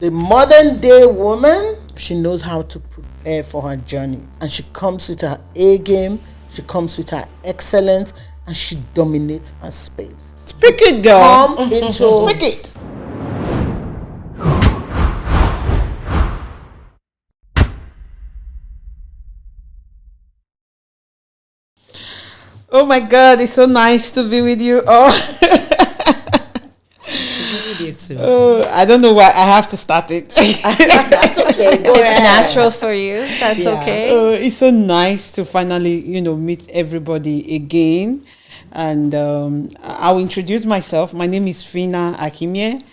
The modern day woman, she knows how to prepare for her journey, and she comes with her A game, she comes with her excellence, and she dominates her space. Speak it, girl. Come into Speak it. Oh my God, it's so nice to be with you all. With you too. Oh, I don't know why I have to start it. That's okay. Go It's ahead. natural for you. That's Yeah. okay. Oh, it's so nice to finally, meet everybody again. And I'll introduce myself. My name is Fina Akimie.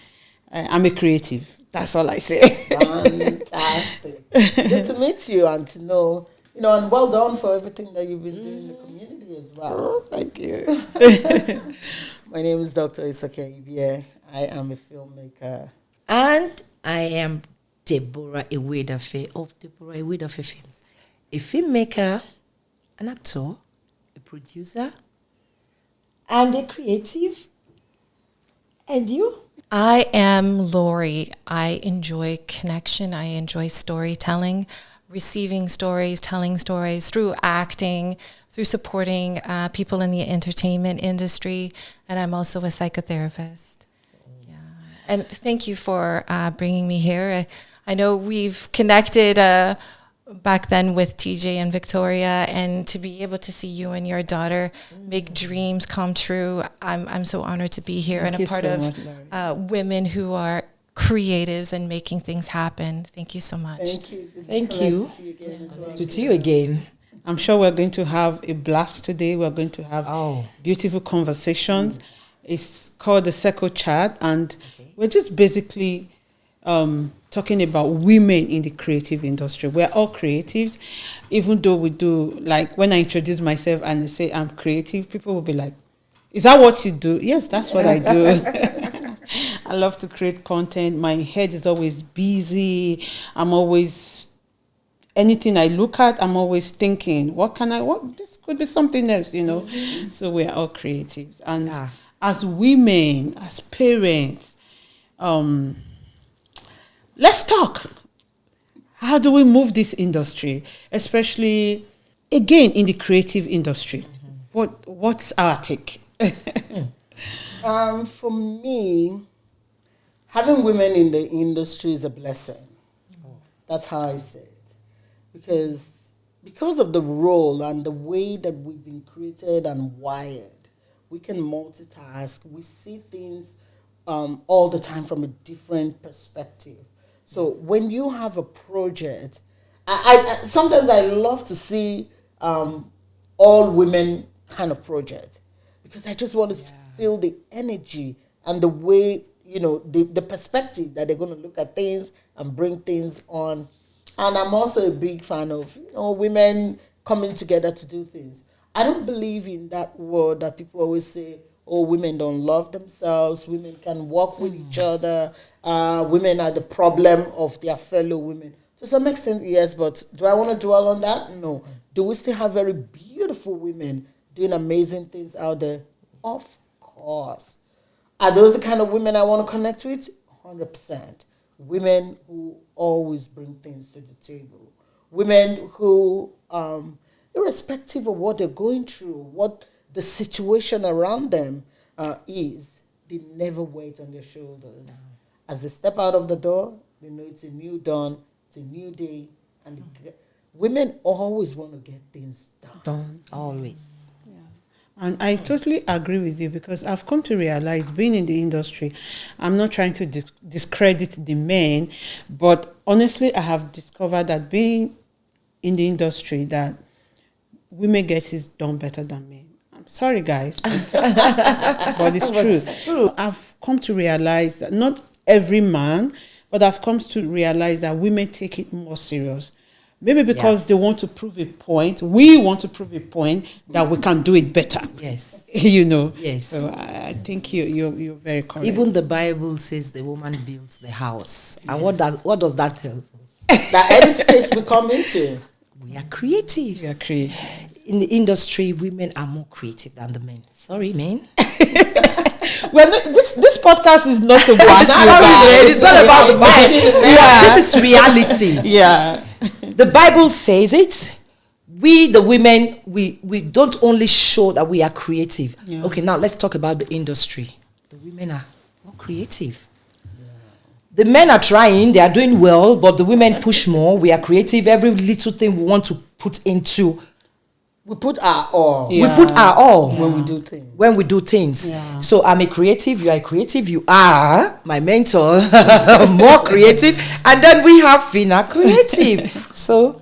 I'm a creative. That's all I say. Fantastic. Good to meet you and to know, and well done for everything that you've been doing in the community as well. Oh, thank you. My name is Dr. Isake Ibie. I am a filmmaker. And I am Deborah Ewedafe of Deborah Ewedafe Films. A filmmaker, an actor, a producer, and a creative. And you? I am Lori. I enjoy connection. I enjoy storytelling, receiving stories, telling stories through acting, through supporting people in the entertainment industry. And I'm also a psychotherapist. Yeah. And thank you for bringing me here. I know we've connected back then with TJ and Victoria, and to be able to see you and your daughter make dreams come true. I'm so honored to be here and a part of women who are creatives and making things happen. Thank you so much. Thank you. Thank you. To you again. I'm sure we're going to have a blast today. We're going to have beautiful conversations. It's called the Circle Chat, and we're just basically talking about women in the creative industry. We're all creatives, even though we do, like when I introduce myself and I say I'm creative, people will be like, is that what you do? Yes, that's what I do. I love to create content. My head is always busy. Anything I look at, I'm always thinking, this could be something else, So we're all creatives. And as women, as parents, let's talk. How do we move this industry, especially, again, in the creative industry? What's our take? For me, having women in the industry is a blessing. That's how I say it. Because of the role and the way that we've been created and wired, we can multitask. We see things all the time from a different perspective. So when you have a project, I sometimes I love to see all women kind of project, because I just want to feel the energy and the way, the perspective that they're going to look at things and bring things on. And I'm also a big fan of, women coming together to do things. I don't believe in that word that people always say, women don't love themselves, women can work with each other, women are the problem of their fellow women. To some extent, yes, but do I want to dwell on that? No. Do we still have very beautiful women doing amazing things out there? Of course. Are those the kind of women I want to connect with? 100%. Women who always bring things to the table. Women who, irrespective of what they're going through, what the situation around them is, they never wait on their shoulders. No. As they step out of the door, they know it's a new dawn, it's a new day, and women always want to get things done. Always. And I totally agree with you, because I've come to realize, being in the industry, I'm not trying to discredit the men, but honestly, I have discovered that being in the industry, that women get it done better than men. I'm sorry, guys, but it's true. I've come to realize that not every man, but I've come to realize that women take it more serious. Maybe because they want to prove a point. We want to prove a point that we can do it better. Yes. Yes. So I think you're very correct. Even the Bible says the woman builds the house. And what does that tell us? That every space we come into, we are creatives. We are creative. In the industry, women are more creative than the men. Sorry, men. Well, this podcast is not about It's not about the men. Yeah. This is reality. Yeah. The Bible says it. We, the women, we don't only show that we are creative. Yeah. Okay, now let's talk about the industry. The women are not creative. The men are trying, they are doing well, but the women push more. We are creative. Every little thing we want to put into, We put our all Yeah. we put our all when we do things. when we do things. Yeah. So I'm a creative, you are a creative, you are my mentor, more creative, and then we have Fina creative. So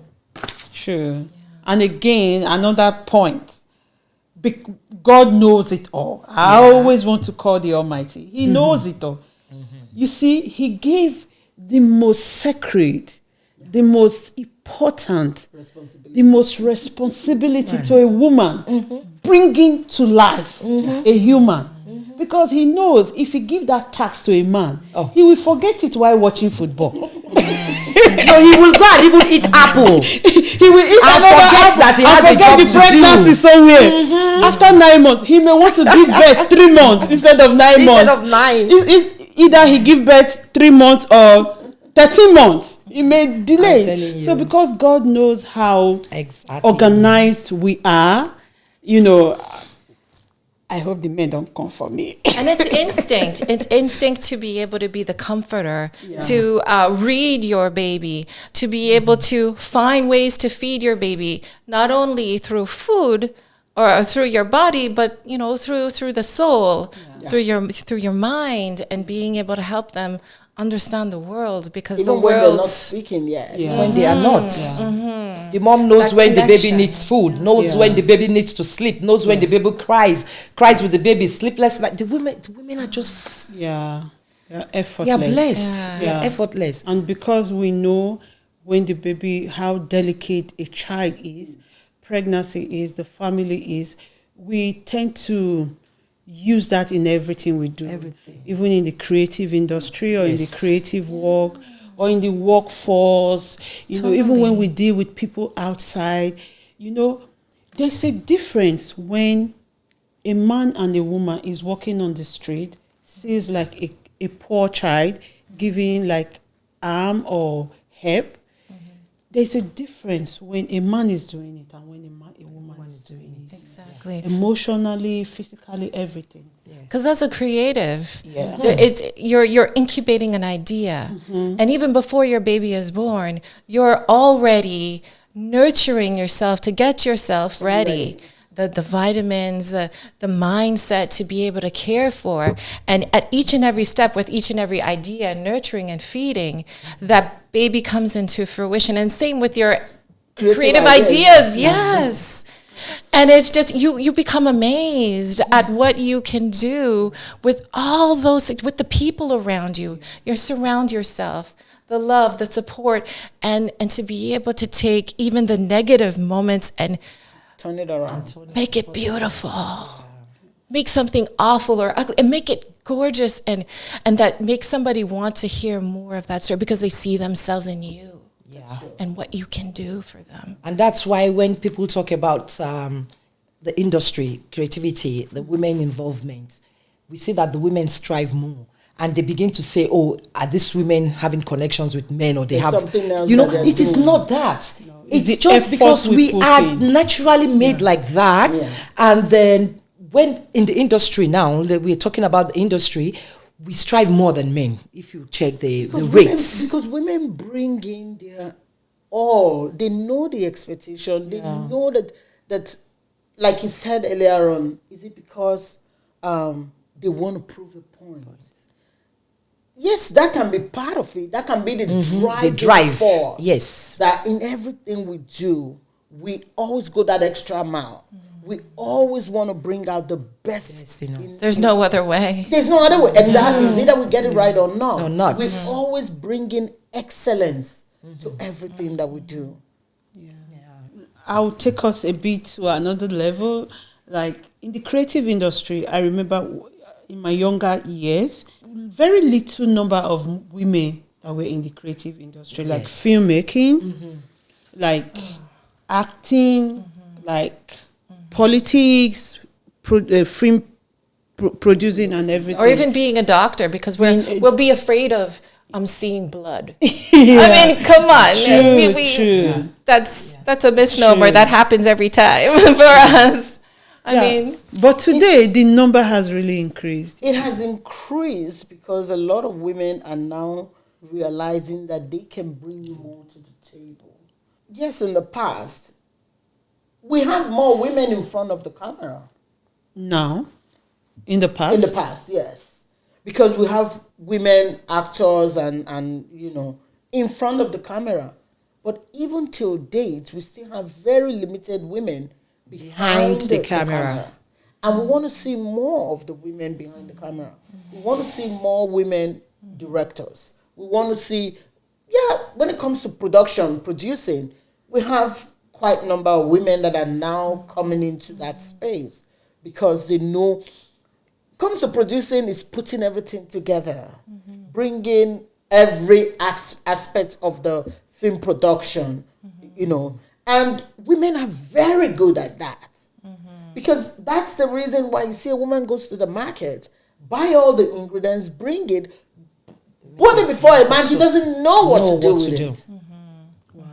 True. And again, another point. God knows it all. I always want to call the Almighty. He knows it all. You see, He gave the most sacred, the most important, the most responsibility to a woman, bringing to life a human. Because He knows if He give that task to a man, he will forget it while watching football. no, he will go and even eat apple. He will eat And another forget apple that he and has a forget job the to pregnancy do. somewhere. After 9 months, he may want to give birth 3 months instead of 9 months. Instead of 9. Either he give birth 3 months or 13 months. He may I'm delay. telling So you. because God knows how Exactly. organized we are, you know, I hope the men don't come for me. And it's instinct. It's instinct to be able to be the comforter, to read your baby, to be able to find ways to feed your baby, not only through food or through your body, but you know, through the soul, through your mind, and being able to help them understand the world, because Even the when they're not world. speaking yet. When they are not. The mom knows That when the baby connection. needs food, knows Yeah. when the baby needs to sleep, knows when the baby cries with the baby, sleepless. Like the women are just, Yeah. they Effortless. are blessed. Yeah. They are effortless. And because we know when the baby, how delicate a child is, pregnancy is, the family is, we tend to use that in everything we do. Everything. Even in the creative industry or in the Yes. creative work or in the workforce, you know, even when we deal with people outside, you know, there's a difference when a man and a woman is walking on the street, sees like a poor child giving like arm or help. There's a difference when a man is doing it and when a woman is doing it. Exactly. Emotionally, physically, everything. Because as a creative, Yeah. you're incubating an idea, and even before your baby is born, you're already nurturing yourself to get yourself ready. The vitamins, the mindset to be able to care for, and at each and every step with each and every idea, nurturing and feeding, that baby comes into fruition. And same with your creative ideas. Yes. And it's just, you become amazed at what you can do with all those things, with the people around you. You surround yourself, the love, the support, and to be able to take even the negative moments and Turn it around. make it beautiful. Make something awful or ugly and make it gorgeous, and that makes somebody want to hear more of that story because they see themselves in you. Yeah. And what you can do for them. And that's why when people talk about the industry, creativity, the women involvement, we see that the women strive more. And they begin to say, oh, are these women having connections with men, or they There's have, something else you know, that they're it is doing. not that. It's the It's just effort because we we put are in. naturally made like that. Yeah. And then when in the industry now, that we're talking about the industry, we strive more than men. If you check the rates. Because women bring in their all. They know the expectation. They know that, like you said earlier on, is it because they want to prove a point? Yes, that can be part of it. That can be the drive. force. Yes. That in everything we do, we always go that extra mile. We always want to bring out the best. There's no other way. There's no other way. Exactly. It's either we get it right or not. Or not. We always bring in excellence to everything that we do. I'll take us a bit to another level. Like in the creative industry, I remember in my younger years, very little number of women that were in the creative industry, like filmmaking, like acting, like politics, film producing and everything. Or even being a doctor, because we'll be afraid of seeing blood. Yeah. I mean, come on. True. That's a misnomer. True. That happens every time for us. I mean, but today the number has really increased. It has increased because a lot of women are now realizing that they can bring more to the table. Yes, in the past, we had more women in front of the camera. Now, in the past? In the past, yes. Because we have women actors and in front of the camera. But even till date, we still have very limited women behind the camera. And we want to see more of the women behind the camera. We want to see more women directors. We want to see, when it comes to producing, we have quite a number of women that are now coming into that space because they know, comes to producing is putting everything together, bringing every aspect of the film production, and women are very good at that. Because that's the reason why you see a woman goes to the market, buy all the ingredients, bring it, put it before a man, he doesn't know what to do with it. Wow.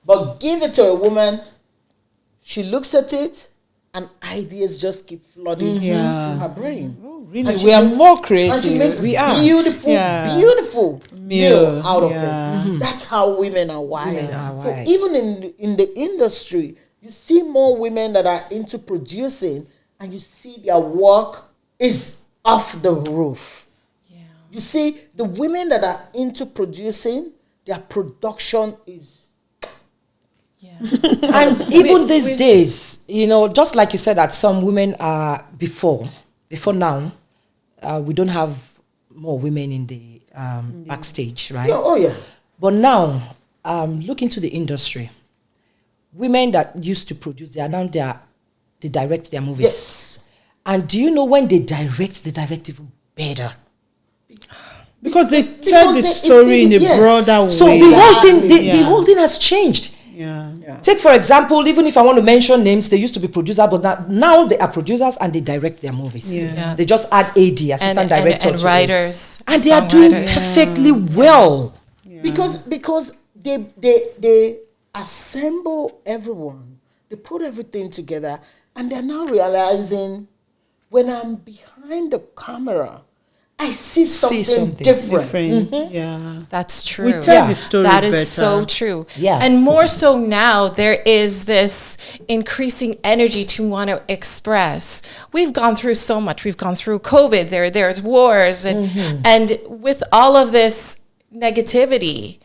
But give it to a woman, she looks at it, and ideas just keep flooding through her brain. Oh, really? We are more creative. And she makes beautiful meal out of it. That's how women are wired. So even in the industry, you see more women that are into producing, and you see their work is off the roof. Yeah. You see the women that are into producing, their production is. And even these days, just like you said that some women are before now, we don't have more women in the backstage, right? Yeah, oh yeah. But now, look into the industry. Women that used to produce, they direct their movies. Yes. And do you know when they direct even better? Because they tell the story in a broader way. So the whole thing has changed. Yeah. Take, for example, even if I want to mention names, they used to be producers, but now they are producers and they direct their movies. Yeah. They just add AD, assistant director, and writers. And they are doing perfectly well. Yeah. Because they assemble everyone, they put everything together, and they're now realizing when I'm behind the camera, I see something different. Yeah, that's true. We tell the story that is better. so true. Yeah, and more so now, there is this increasing energy to want to express. We've gone through so much. We've gone through COVID. There's wars, and with all of this negativity,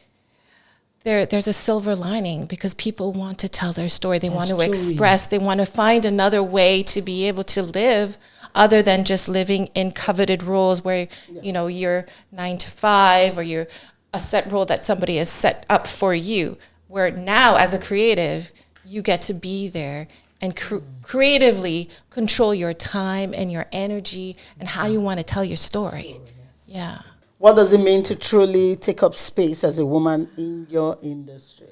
there's a silver lining because people want to tell their story. They want to express. They want to find another way to be able to live other than just living in coveted roles where, you're 9 to 5 or you're a set role that somebody has set up for you. Where now, as a creative, you get to be there and creatively control your time and your energy and how you want to tell your story. Yeah. What does it mean to truly take up space as a woman in your industry?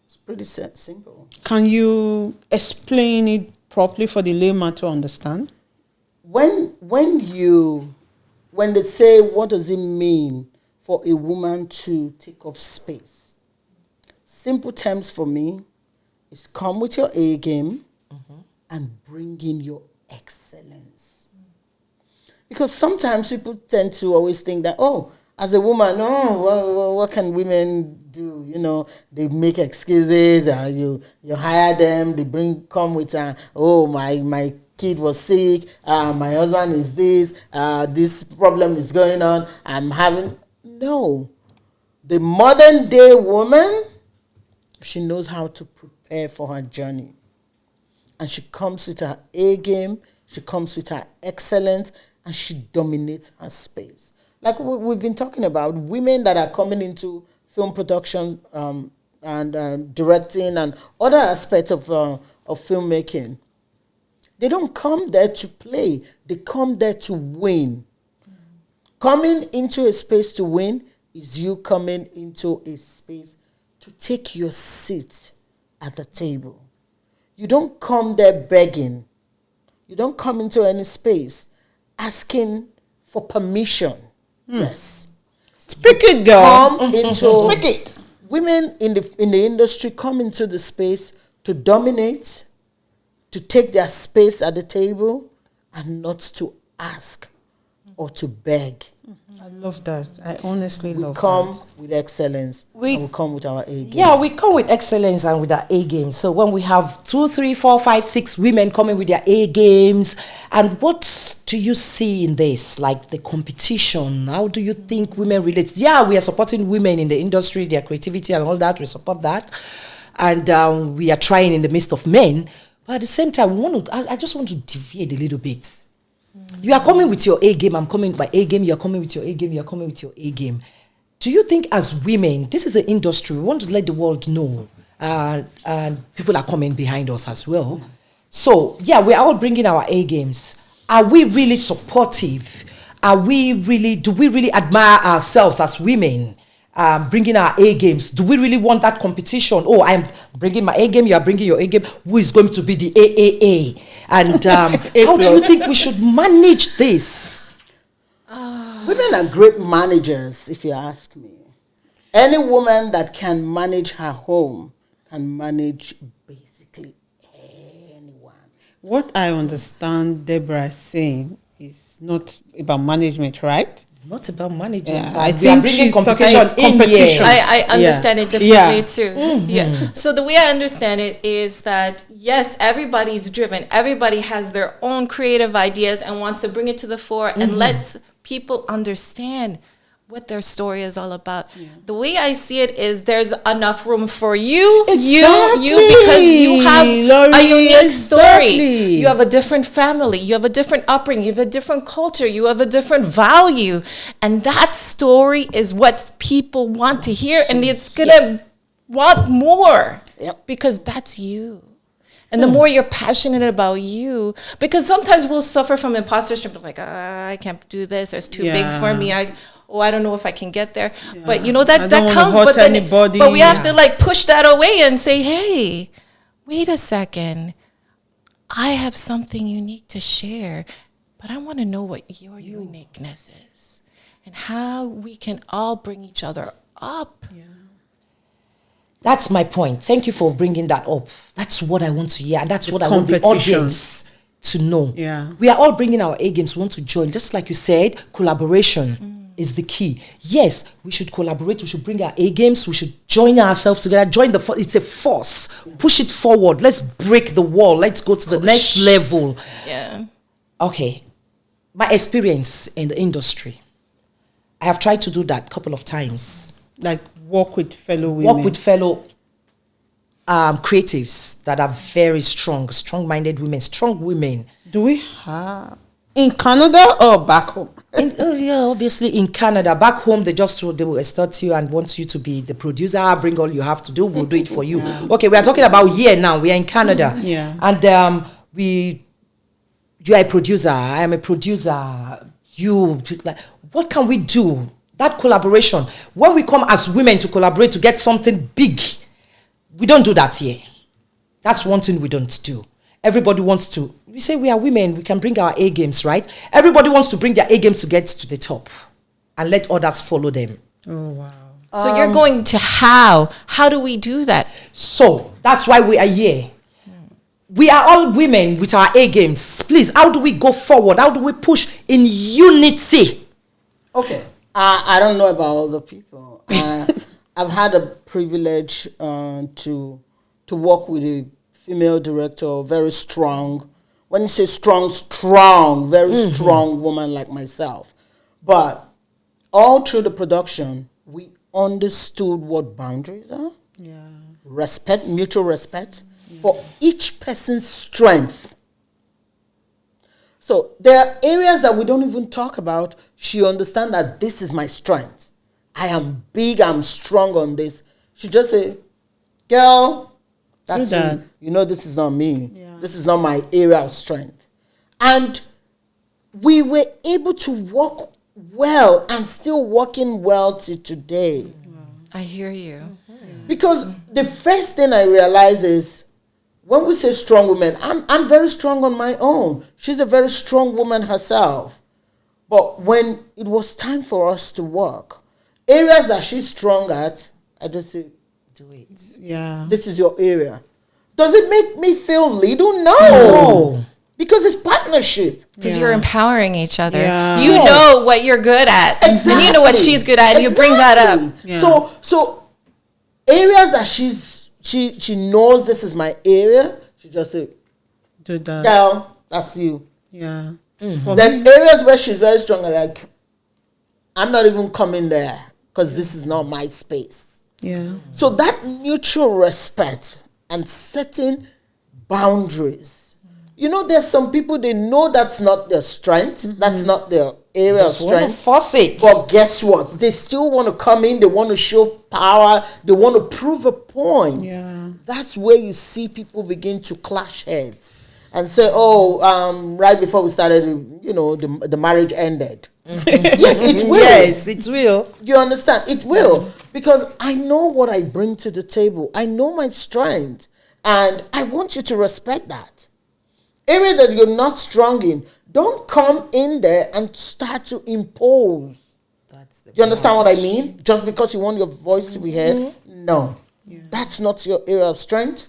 It's pretty simple. Can you explain it properly for the layman to understand? When they say, what does it mean for a woman to take up space? Simple terms for me is come with your A game and bring in your excellence. Because sometimes people tend to always think that, as a woman, what can women do? They make excuses. You hire them. They come with, my kid was sick. My husband is this. This problem is going on. No. The modern day woman, she knows how to prepare for her journey. And she comes with her A game. She comes with her excellence. And she dominates her space. Like we've been talking about, women that are coming into film production and directing and other aspects of filmmaking. They don't come there to play. They come there to win. Coming into a space to win is you coming into a space to take your seat at the table. You don't come there begging. You don't come into any space asking for permission. Yes. Speak it, girl. Come into Speak it. Women in the industry come into the space to dominate, to take their space at the table, and not to ask or to beg. I love that. I honestly We love come that. with excellence. We- And we come with our A game. Yeah, we come with excellence and with our A game. So when we have 2, 3, 4, 5, 6 women coming with their A games, and what do you see in this? Like the competition, how do you think women relate? Yeah, we are supporting women in the industry, their creativity and all that. We support that, and we are trying in the midst of men. But at the same time, I just want to deviate a little bit. You are coming with your A game, I'm coming with my A game, you're coming with your A game, you're coming with your A game. Do you think as women, this is an industry, we want to let the world know, and people are coming behind us as well. So, yeah, we're all bringing our A games. Are we really supportive? Do we really admire ourselves as women? Bringing our A games. Do we really want that competition? Oh, I'm bringing my A game, you are bringing your A game. Who is going to be the AAA? And how do you think we should manage this? Women are great managers, if you ask me. Any woman that can manage her home can manage basically anyone. What I understand Deborah is saying is not about management, right? Not about management. Yeah, I I think think bringing she's talking competition in competition. here. I understand it differently Yeah. too. Yeah. So the way I understand it is that yes, everybody's driven. Everybody has their own creative ideas and wants to bring it to the fore and lets people understand what their story is all about. The way I see it is there's enough room for you, you because you have Laurie, a unique story. exactly. You have a different family, you have a different upbringing, you have a different culture, you have a different value. And that story is what people want to hear, and it's gonna want more. Yep. Because that's you. And the more you're passionate about you, because sometimes we'll suffer from imposter syndrome, like, I can't do this, it's too big for me. I don't know if I can get there. But you know, I that don't wanna comes, hurt but then anybody. but we have to like push that away and say, hey, wait a second. I have something unique to share, but I want to know what your uniqueness is and how we can all bring each other up. That's my point. Thank you for bringing that up. That's what I want to hear. And that's what I want the competition. audience to know. Yeah. We are all bringing our A games. We want to join. Just like you said, collaboration is the key. Yes, we should collaborate. We should bring our A games. We should join ourselves together. Join the force. It's a force. Push it forward. Let's break the wall. Let's go to the next level. Yeah. Okay. My experience in the industry, I have tried to do that a couple of times. Like work with fellow women. Work with fellow creatives that are very strong-minded women, strong women. Do we have in Canada or back home? Yeah, obviously in Canada. Back home, they will extort you and want you to be the producer. Bring all you have to do. We'll do it for you. Okay, we are talking about here now. We are in Canada. Yeah. And you are a producer. I am a producer. What can we do? That collaboration. When we come as women to collaborate to get something big, we don't do that here. That's one thing we don't do. Everybody wants to. We say we are women. We can bring our A games, right? Everybody wants to bring their A games to get to the top and let others follow them. Oh, wow. So you're going to how? How do we do that? So that's why we are here. We are all women with our A games. Please, how do we go forward? How do we push in unity? Okay. I don't know about other people. I've had a privilege to work with a female director, very strong. When you say strong, very strong woman like myself. But all through the production, we understood what boundaries are. Yeah. Respect, mutual respect for each person's strength. So there are areas that we don't even talk about. She understands that this is my strength. I am big, I'm strong on this. She just say, girl, that's you. You know this is not me. Yeah. This is not my area of strength. And we were able to work well and still working well to today. I hear you. Because the first thing I realize is when we say strong women, I'm very strong on my own. She's a very strong woman herself. But when it was time for us to work, areas that she's strong at, I just say, Do it. Yeah. this is your area. Does it make me feel little? No. Because it's partnership. Because you're empowering each other. Yeah. You Yes. know what you're good at. Exactly. And you know what she's good at. And you bring that up. Yeah. So areas that she knows this is my area, she just say, Do that. girl, that's you. Yeah. Then areas where she's very strong are like, I'm not even coming there because this is not my space. Yeah. So that mutual respect and setting boundaries. You know, there's some people, they know that's not their strength, that's not their area of Just want to strength. force it. But guess what? They still want to come in, they want to show power, they want to prove a point. Yeah. That's where you see people begin to clash heads and say, right before we started, the marriage ended. Yes, it will. Yes, it will. You understand? It will. Because I know what I bring to the table. I know my strength. And I want you to respect that. Area that you're not strong in, don't come in there and start to impose. That's the You understand what I mean? Just because you want your voice to be heard? No. That's not your area of strength.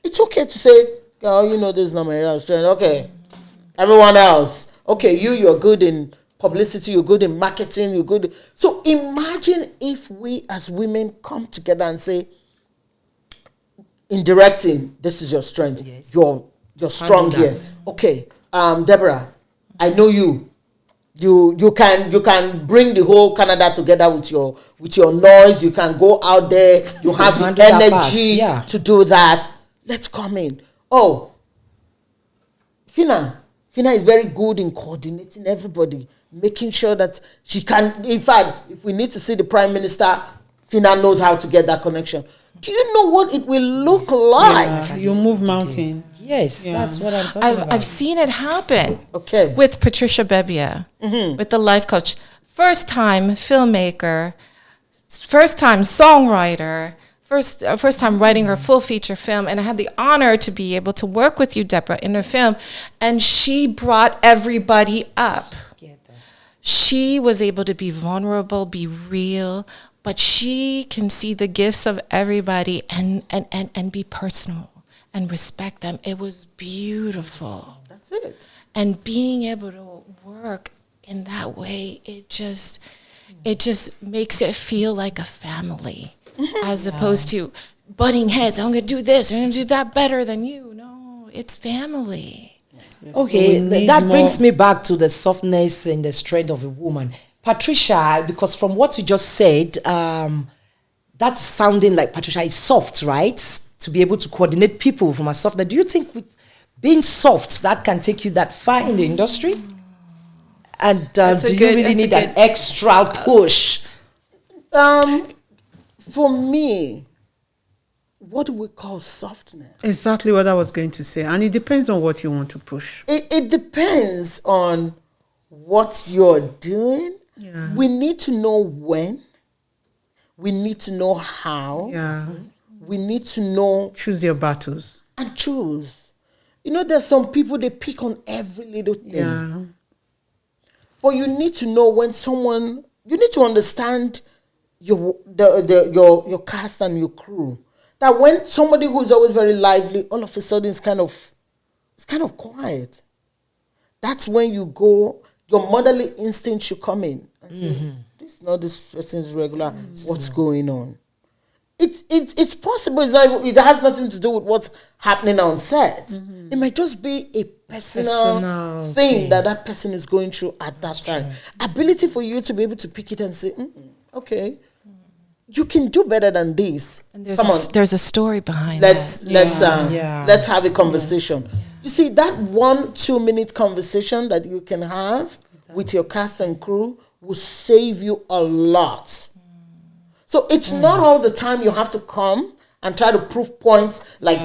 It's okay to say, girl, this is not my area of strength. Okay. Everyone else. Okay, you're good in publicity, you're good in marketing, you're good. So imagine if we as women come together and say, in directing, this is your strength. Yes. You're strong Handle here. that. Okay, Deborah, I know you. You can bring the whole Canada together with your noise. You can go out there. You have the handle that part, energy yeah. to do that. Let's come in. Oh, Fina is very good in coordinating everybody, making sure that she can. In fact, if we need to see the Prime Minister, Fina knows how to get that connection. Do you know what it will look like? Yeah. You move mountain. Yes, Yeah. that's what I'm talking about. I've seen it happen. Okay. With Patricia Bebbia, with the life coach. First time filmmaker, first time songwriter, first time writing her full feature film. And I had the honor to be able to work with you, Deborah, in her film. And she brought everybody up. She was able to be vulnerable, be real, but she can see the gifts of everybody and be personal and respect them. It was beautiful. That's it. And being able to work in that way, it just makes it feel like a family, as opposed to butting heads. I'm going to do this, I'm going to do that better than you. No, it's family. Okay, So we that need brings more- me back to the softness and the strength of a woman. Patricia, because from what you just said, that's sounding like Patricia is soft, right? To be able to coordinate people from a soft. Do you think with being soft, that can take you that far in the industry? And do you really need an extra push? For me, what do we call softness? Exactly what I was going to say. And it depends on what you want to push. It depends on what you're doing. Yeah. We need to know when. We need to know how. Yeah. We need to know Choose your battles. and choose. There's some people, they pick on every little thing. Yeah. But you need to know when you need to understand your cast and your crew. That when somebody who's always very lively, all of a sudden it's kind of quiet. That's when you go, your motherly instinct should come in and say, this person's regular. What's going on? It's possible. It has nothing to do with what's happening on set. It might just be a personal thing that person is going through at that time. Ability for you to be able to pick it and say, okay, you can do better than this. And Come there's a story behind let's that. let's have a conversation. You see, that 1-2 minute conversation that you can have with your cast and crew will save you a lot. So it's not all the time you have to come and try to prove points like,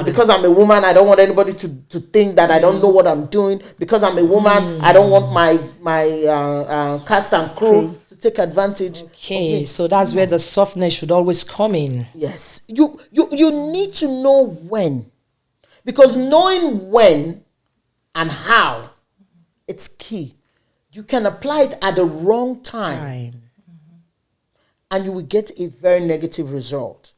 because I'm a woman, I don't want anybody to think that I don't know what I'm doing. Because I'm a woman, I don't want my cast and crew to take advantage. Okay, so that's where the softness should always come in. Yes. You need to know when. Because knowing when and how, it's key. you can apply it at the wrong time. And you will get a very negative result.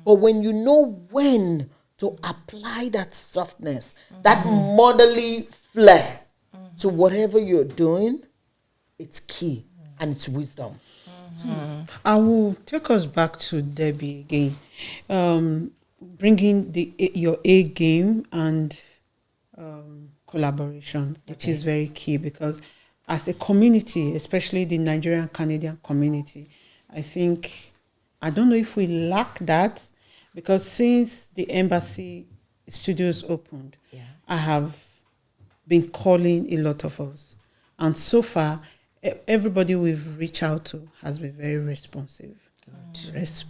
But when you know when to apply that softness, that motherly flair to whatever you're doing, it's key and it's wisdom. I will take us back to Debbie again. Bringing your A game and collaboration, which is very key, because as a community, especially the Nigerian Canadian community, I don't know if we lack that, because since the embassy studios opened, I have been calling a lot of us. And so far, everybody we've reached out to has been very responsive. Is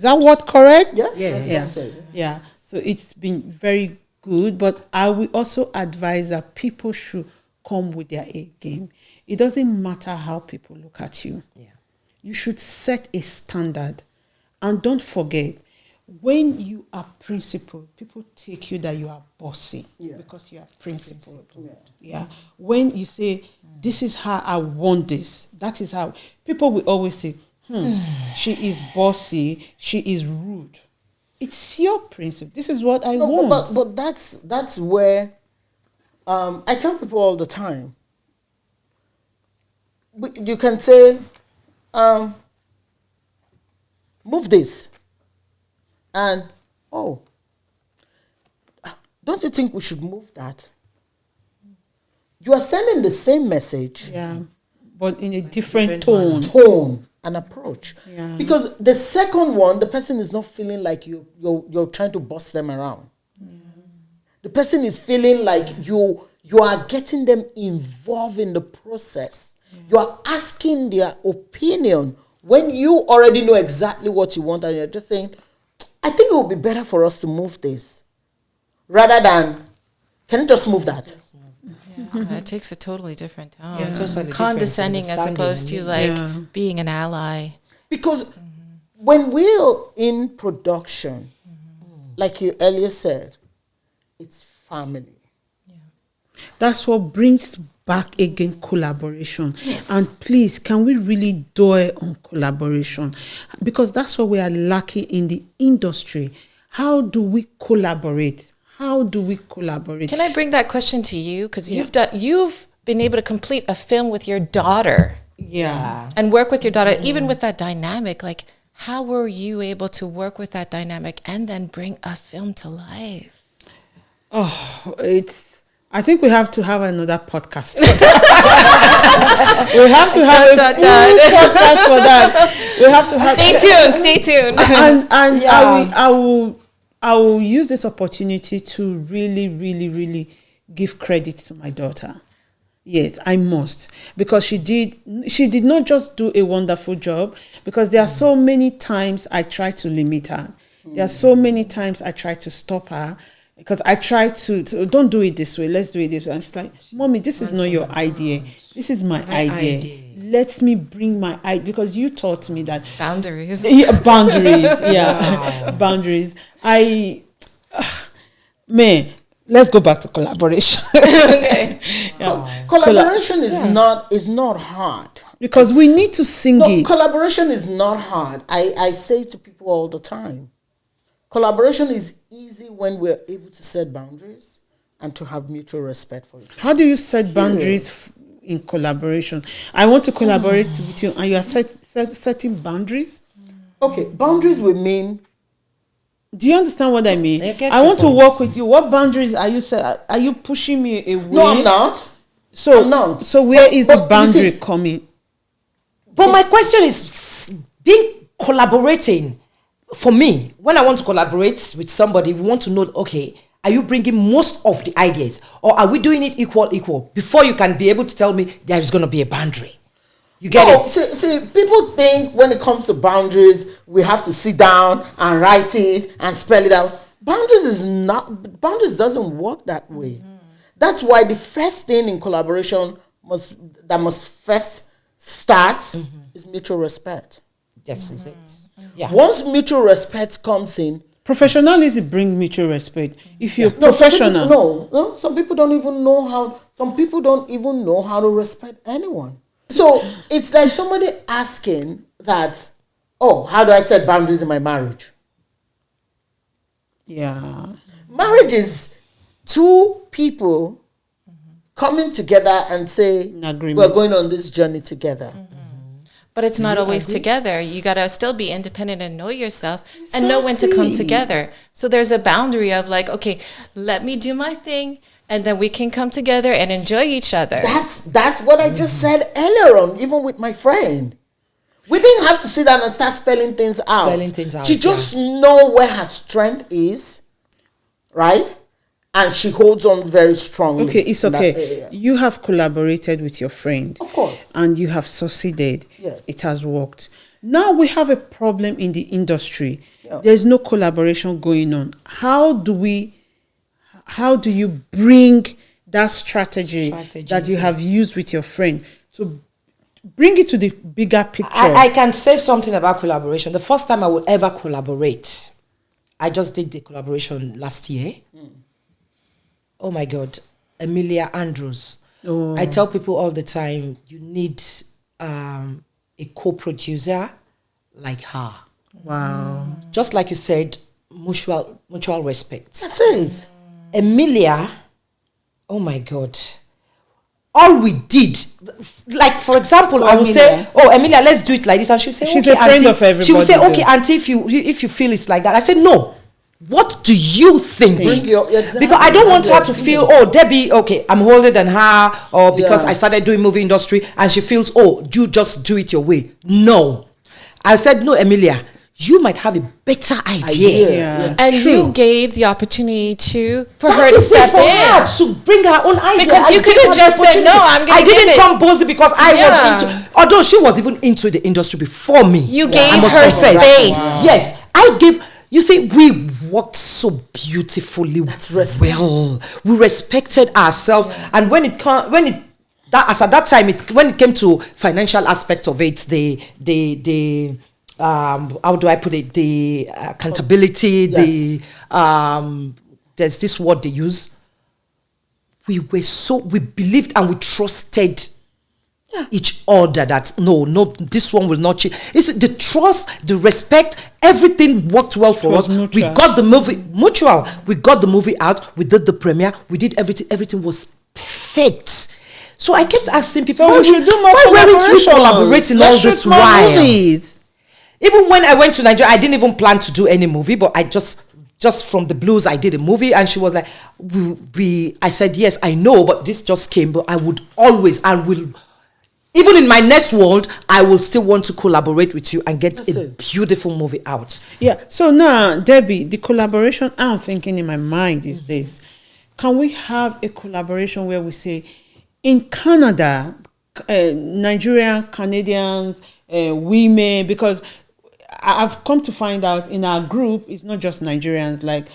that what correct? Yeah. Yes. Yeah. So it's been very good, but I will also advise that people should come with their A game. It doesn't matter how people look at you. Yeah. You should set a standard. And don't forget, when you are principled, people take you that you are bossy because you are principled. Yeah. When you say, this is how I want this, that is how, people will always say, she is bossy, she is rude. It's your principle. This is what I want. But that's where I tell people all the time. You can say, move this. And, don't you think we should move that? You are sending the same message. Yeah, but in a different tone. Tone and approach. Yeah. Because the second one, the person is not feeling like you're trying to boss them around. The person is feeling like you are getting them involved in the process. You are asking their opinion when you already know exactly what you want, and you're just saying, I think it would be better for us to move this, rather than, can you just move that? Yeah, it takes a totally different tone. Yeah, totally condescending different, as opposed to being an ally. Because when we're in production, like you earlier said, it's family. Yeah. That's what brings back again collaboration. Yes. And please, can we really dwell on collaboration? Because that's what we are lacking in the industry. How do we collaborate? How do we collaborate? Can I bring that question to you? Because you've been able to complete a film with your daughter. Yeah. And work with your daughter, even with that dynamic. Like, how were you able to work with that dynamic and then bring a film to life? Oh, I think we have to have another podcast. We have to have a full podcast for that. We have to have. Stay tuned. And I will use this opportunity to really, really, really give credit to my daughter. Yes, I must, because she did not just do a wonderful job, because there are so many times I try to limit her. There are so many times I try to stop her, because I try to don't do it this way, let's do it this way. And she's like, Mommy, this is not your idea. This is my idea. Let me bring my idea, because you taught me that. Boundaries. Boundaries, yeah. Boundaries. Let's go back to collaboration. Okay. Yeah. Collaboration is not hard. Because we need to sing it. Collaboration is not hard. I say to people all the time, collaboration is easy when we're able to set boundaries and to have mutual respect for each other. How do you set boundaries in collaboration? I want to collaborate with you, and you are setting boundaries? Okay, boundaries will mean... Do you understand what I mean? I want to work with you. What boundaries are you Are you pushing me away? No, I'm not. So, I'm not. So where is the boundary coming? But my question is, collaborating, for me, when I want to collaborate with somebody, we want to know, okay, are you bringing most of the ideas, or are we doing it equal, before you can be able to tell me there is going to be a boundary? You get it? See, people think when it comes to boundaries, we have to sit down and write it and spell it out. Boundaries doesn't work that way. That's why the first thing in collaboration must first start is mutual respect. Yes, is it? Yeah. Once mutual respect comes in, Professionalism brings mutual respect. If you're No, professional, some people don't even know how. Some people don't even know how to respect anyone. So it's like somebody asking that, oh, how do I set boundaries in my marriage? yeah, Marriage is two people coming together and say, In agreement. we're going on this journey together. But it's not always together. You got to still be independent and know yourself and know when to come Exactly. together. So there's a boundary of like, okay, let me do my thing and then we can come together and enjoy each other. That's what I just said earlier on, even with my friend. We didn't have to sit down and start spelling things out. She just know where her strength is, right? And she holds on very strongly. okay, it's in that okay. area. You have collaborated with your friend. Of course. And you have succeeded. Yes. It has worked. Now we have a problem in the industry. Yeah. There's no collaboration going on. How do you bring that strategy that you have used with your friend to bring it to the bigger picture? I can say something about collaboration. The first time I will ever collaborate, I just did the collaboration last year. Oh my God, Emilia Andrews. Oh. I tell people all the time, you need a co-producer like her. Wow. Just like you said, mutual respect. That's it. Emilia, oh my God. All we did, like for example, So I will say, Emilia. "Oh, Emilia, let's do it like this," and she'll say, She's "Okay, a friend auntie." of everybody, She will say, "Okay, though. auntie, if you feel it's like that," I said, "No. What do you think?" Bring your- exactly. Because I don't want Have her your to feel, "Oh, Debbie, okay, I'm older than her," or because Yeah. I started doing movie industry, and she feels, "Oh, you just do it your way." No, I said, "No, Emilia, you might have a better idea." Yeah. And True. you gave the opportunity for That her to is it step for her in. to bring her own idea. Because you I could gave have her just the said, "No, opportunity." I'm gonna I didn't give it. come boldly because I Yeah. was into, although she was even into the industry before me. You I gave must her confess. space. Yes, I gave. You see, we worked so beautifully. That's respect. Well, we respected ourselves, and when it at that time, when it came to financial aspect of it, the how do I put it? The accountability, Yes. there's this word they use. We believed and we trusted each other that no, this one will not change. It's the trust, the respect, everything worked well for us. was We mutual. got the movie mutual. We got the movie out. We did the premiere. We did everything. Everything was perfect. So I kept asking people, So we should do more why weren't we collaborations? collaborating all Let's this shoot more while? movies. Even when I went to Nigeria, I didn't even plan to do any movie, but I just from the blues, I did a movie, and she was like, I said, yes, I know, but this just came, but I would always, even in my next world, I will still want to collaborate with you and get That's a it. beautiful movie out. Yeah. So now, Debbie, the collaboration I'm thinking in my mind is this. Can we have a collaboration where we say, in Canada, Nigerian, Canadians, women, because I've come to find out in our group, it's not just Nigerians, like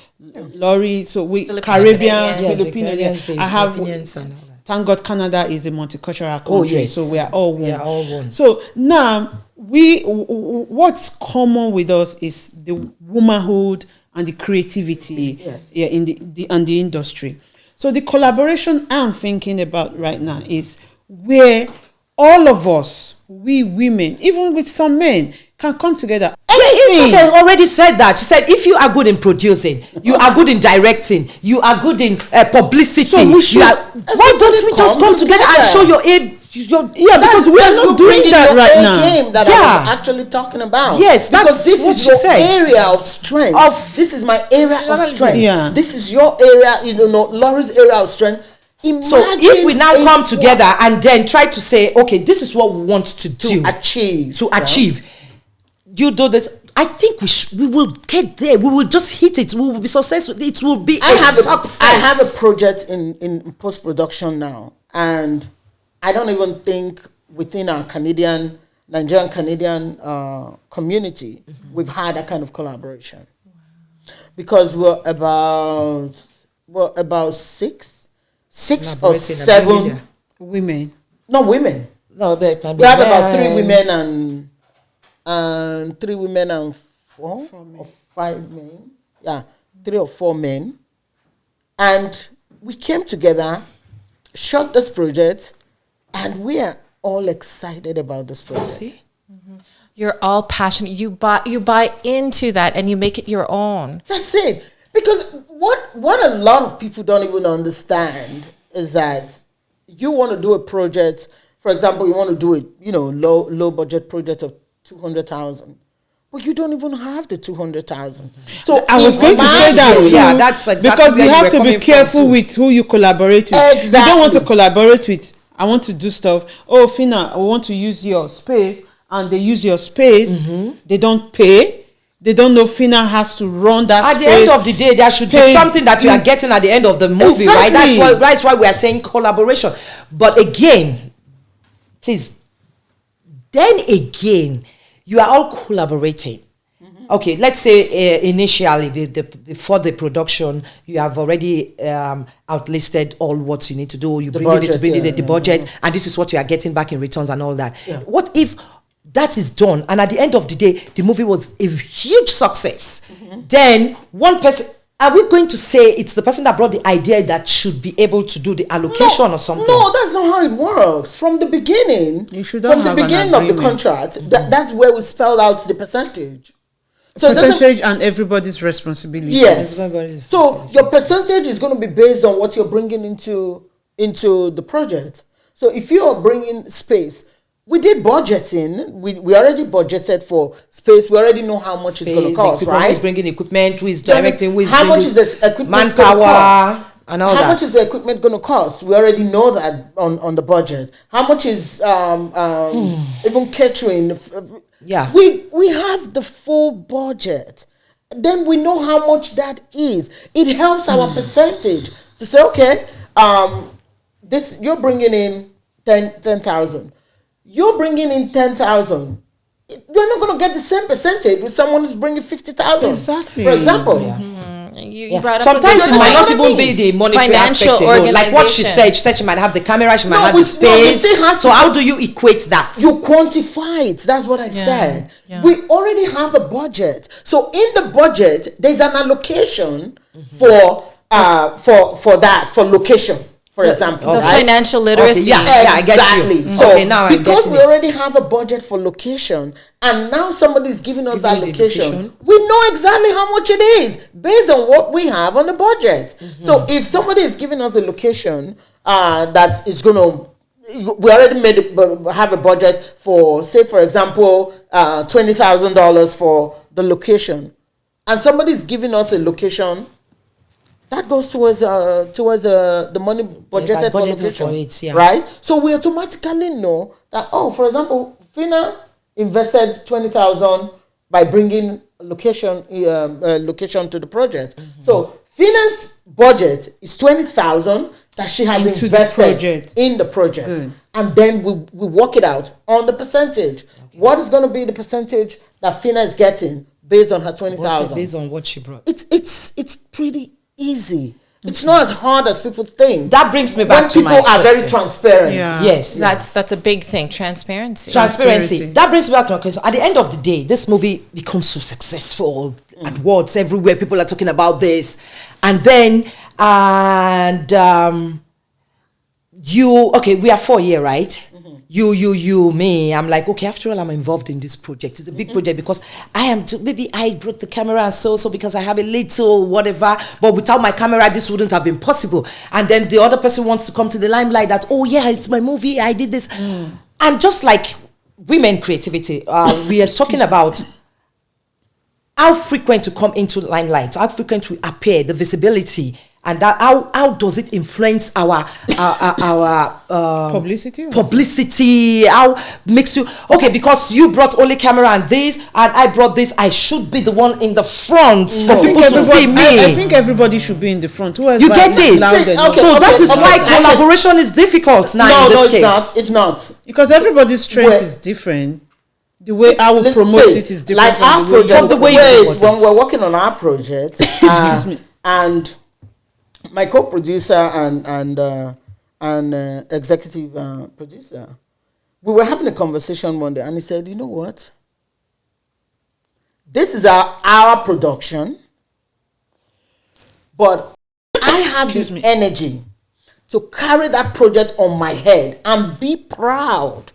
Laurie, so we Filipino Caribbeans, Canadians. Filipino. Canadians, I have, Filipinos and all that. thank God Canada is a multicultural country, Oh, yes. so we are all one. We are all one. So now, what's common with us is the womanhood and the creativity Yes. in the industry. So the collaboration I'm thinking about right now is where all of us, we women, even with some men, can come together. It's okay, already said that. She said, if you are good in producing, you are good in directing, you are good in publicity, So we should- why don't we just come together and show your aid? Yeah, because we are not doing that right now. Game that I Yeah. was actually talking about. Yes, because that's this what is she your said. area of strength. This is my area of strength. Yeah. This is your area. Laurie's area of strength. So if we now come together and then try to say, okay, this is what we want to do achieve, you do this. I think we will get there. We will just hit it. We will be successful. It will be I have success. a project in post production now, and I don't even think within our Nigerian Canadian community we've had that kind of collaboration, because we're about six or seven Women. not women. No, there can be We have about men. 3 women and 4 or 5 men. 3 or 4 men, and we came together, shot this project, and we are all excited about this project. See? You're all passionate. You buy into that and you make it your own. That's it. Because what a lot of people don't even understand is that you want to do a project. For example, you want to do a low budget project of 200,000, but you don't even have the 200,000. So I was going to say that too, yeah, that's exactly because you where have you to were be coming careful from with who you collaborate with. Exactly. You don't want to collaborate with. I want to do stuff. Oh, Fina, I want to use your space, and they use your space. They don't pay. They don't know Fina has to run that at space. the end of the day, there should be something that you are getting at the end of the movie, right? That's why we are saying collaboration. But again, please, then again, you are all collaborating. Okay, let's say initially, before the production, you have already outlisted all what you need to do. You bring it to the budget, and this is what you are getting back in returns and all that. Yeah. What if that is done, and at the end of the day, the movie was a huge success? Then one person, are we going to say it's the person that brought the idea that should be able to do the allocation or something? No, that's not how it works. From the beginning, from the beginning of the contract, that's where we spelled out the percentage. So percentage and everybody's responsibility. Yes. So your percentage is going to be based on what you're bringing into the project. So if you are bringing space, we did budgeting. We already budgeted for space. We already know how much it's going to cost, right? Who is bringing equipment? Who is directing? Who is how much is this equipment manpower and all that? How much is the equipment going to cost? We already know that on the budget. How much is even catering? Yeah, we have the full budget. Then we know how much that is. It helps our percentage to say, okay, this you're bringing in 10,000. You're bringing in 10,000. You're not going to get the same percentage with someone who's bringing 50,000. Exactly. For example. You brought up sometimes it might not even be the monetary financial aspect alone. Like what she said she might have the camera, she might have the space. So how do you equate that? You quantify it. That's what I said. Yeah. We already have a budget. So in the budget, there's an allocation for that, for location. For example, the financial literacy. Okay, I get you. So now because we already have a budget for location, and now somebody's giving us that location, we know exactly how much it is based on what we have on the budget. So if somebody is giving us a location that is going to, we already have a budget for, say, for example, $20,000 for the location, and somebody is giving us a location. That goes towards the money budgeted for location, right? So we automatically know that, for example, Fina invested 20,000 by bringing location to the project. So Fina's budget is 20,000 that she has invested in the project, and then we work it out on the percentage. What is going to be the percentage that Fina is getting based on her 20,000? Based on what she brought. It's pretty easy. It's not as hard as people think. That brings me back to my question. People are very transparent. Yeah. Yes. That's a big thing. Transparency. That brings me back to my question. At the end of the day, this movie becomes so successful. AdWords everywhere. People are talking about this. And then, we are 4 years, right? You, me. I'm like, okay, after all, I'm involved in this project. It's a big project because maybe I brought the camera and so because I have a little whatever, but without my camera, this wouldn't have been possible. And then the other person wants to come to the limelight that, oh yeah, it's my movie, I did this. And just like women creativity, we are talking about how frequent to come into limelight, how frequent to appear, the visibility, and that how does it influence our publicity? How makes you because you brought only camera and this, and I brought this. I should be the one in the front for people to see me. I think everybody should be in the front. You get it? That is why collaboration is difficult now. No, it's not. Because everybody's strength is different. The way I will promote it is different. Like our project, when we're working on our project, excuse me, and my co-producer and executive producer, we were having a conversation one day, and he said, "You know what? This is our production. But I have the energy to carry that project on my head and be proud.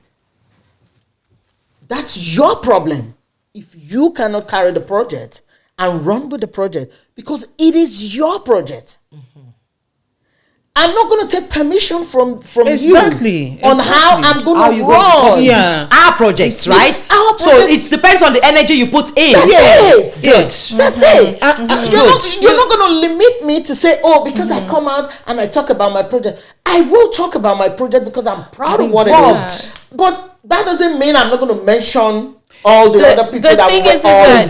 That's your problem. If you cannot carry the project and run with the project, because it is your project. I'm not going to take permission from you on how I'm going to run. Yeah. It's our project, right? It's our project. So it depends on the energy you put in. That's it. Good. That's it. You're not going to limit me to say, oh, because I come out and I talk about my project. I will talk about my project because I'm proud of what it is. But that doesn't mean I'm not going to mention all the other people. The thing is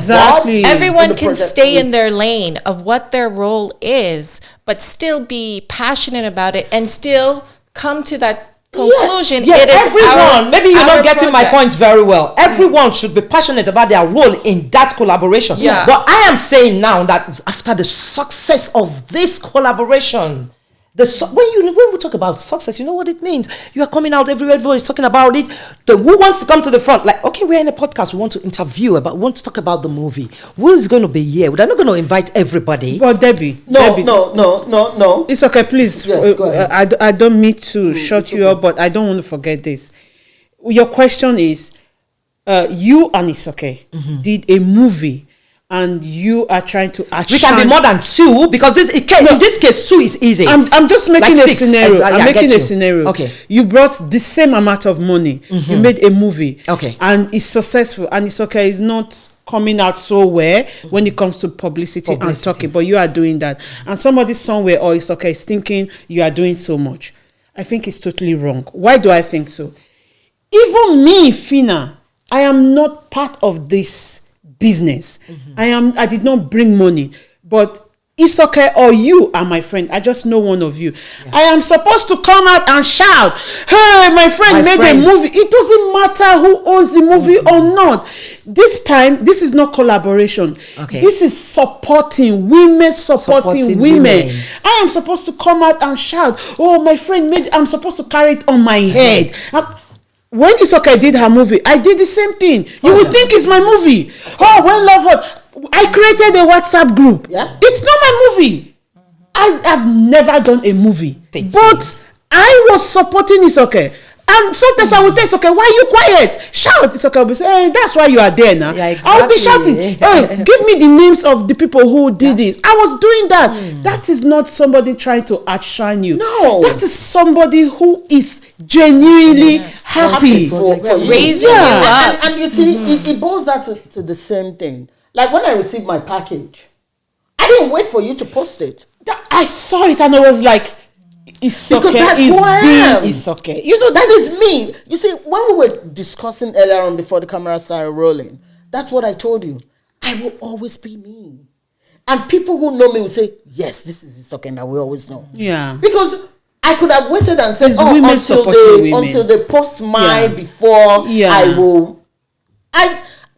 that everyone can stay in with. their lane of what their role is, but still be passionate about it and still come to that conclusion. Yes, it is everyone. Maybe you're not getting my project. point very well. Everyone should be passionate about their role in that collaboration. Yeah. But I am saying now that after the success of this collaboration, when we talk about success, you know what it means. You are coming out everywhere, everyone is talking about it. Who wants to come to the front? Like, okay, we're in a podcast. We want to interview we want to talk about the movie. Who is going to be here? We're not going to invite everybody. But Debbie, No. It's okay, please. Yes, go ahead. I don't mean to shut you up, but I don't want to forget this. Your question is, you and Isoke did a movie, and you are trying to We can be more than two because in this case, two is easy. I'm just making Like a 6. scenario. I'm making a scenario. Okay. You brought the same amount of money. You made a movie. Okay. And it's successful. And Isoke is not coming out so well when it comes to publicity and talking. But you are doing that. And somebody somewhere or Isoke is thinking you are doing so much. I think it's totally wrong. Why do I think so? Even me, Fina, I am not part of this business. I did not bring money, but Isoke or you are my friend. I just know one of you. I am supposed to come out and shout, hey, my friend made a movie. It doesn't matter who owns the movie or not. This time, this is not collaboration. Okay. This is supporting women, supporting women. I am supposed to come out and shout, oh, my friend made it. I'm supposed to carry it on my head. When Isoke did her movie, I did the same thing. You would think it's my movie. Oh, when Love Hot, I created a WhatsApp group. Yeah. It's not my movie. I have never done a movie. But I was supporting Isoke. And sometimes I would tell Isoke, why are you quiet? Shout. Isoke will be saying, hey, that's why you are there now. Yeah, exactly. I will be shouting, hey, give me the names of the people who did this. I was doing that. That is not somebody trying to outshine you. No. That is somebody who is genuinely happy. For raising you up. And you see, it boils down to the same thing. Like when I received my package, I didn't wait for you to post it. I saw it and I was like, it's okay. Because that's who I am. It's okay. You know, that is me. You see, when we were discussing earlier on before the camera started rolling, that's what I told you. I will always be me. And people who know me will say, yes, this is Isoke, and I will always know. Yeah. Because I could have waited and said, women until they post mine before I will.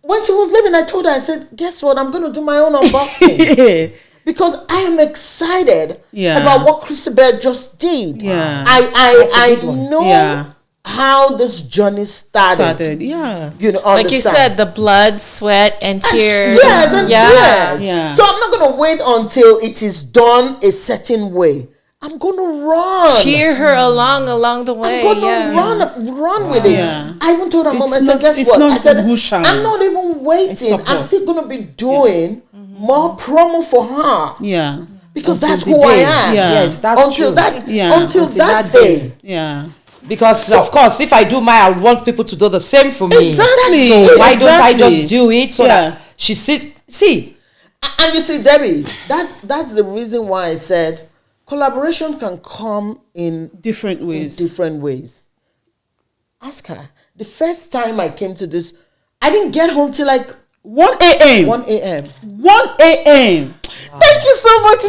When she was leaving, I told her, I said, guess what? I'm going to do my own unboxing. Because I am excited about what Christabel just did. Yeah. I know how this journey started. You know, like you said, the blood, sweat, and tears. Tears. Yeah. So I'm not going to wait until it is done a certain way. I'm going to run. Cheer her along the way. I'm going to run with it. Yeah. I even told her mom, I said, guess what? I said, I'm not even waiting. I'm still going to be doing more promo for her. Yeah. Because that's who I am. Yeah. Yes, that's true. Until that day. Yeah. Because of course, if I do mine, I want people to do the same for me. Exactly. So why don't I just do it so that she sits? See, and you see, Debbie, that's the reason why I said collaboration can come in different ways. Ask her. The first time I came to this, I didn't get home till like 1 a.m. 1 a.m. 1 a.m. Thank you so much.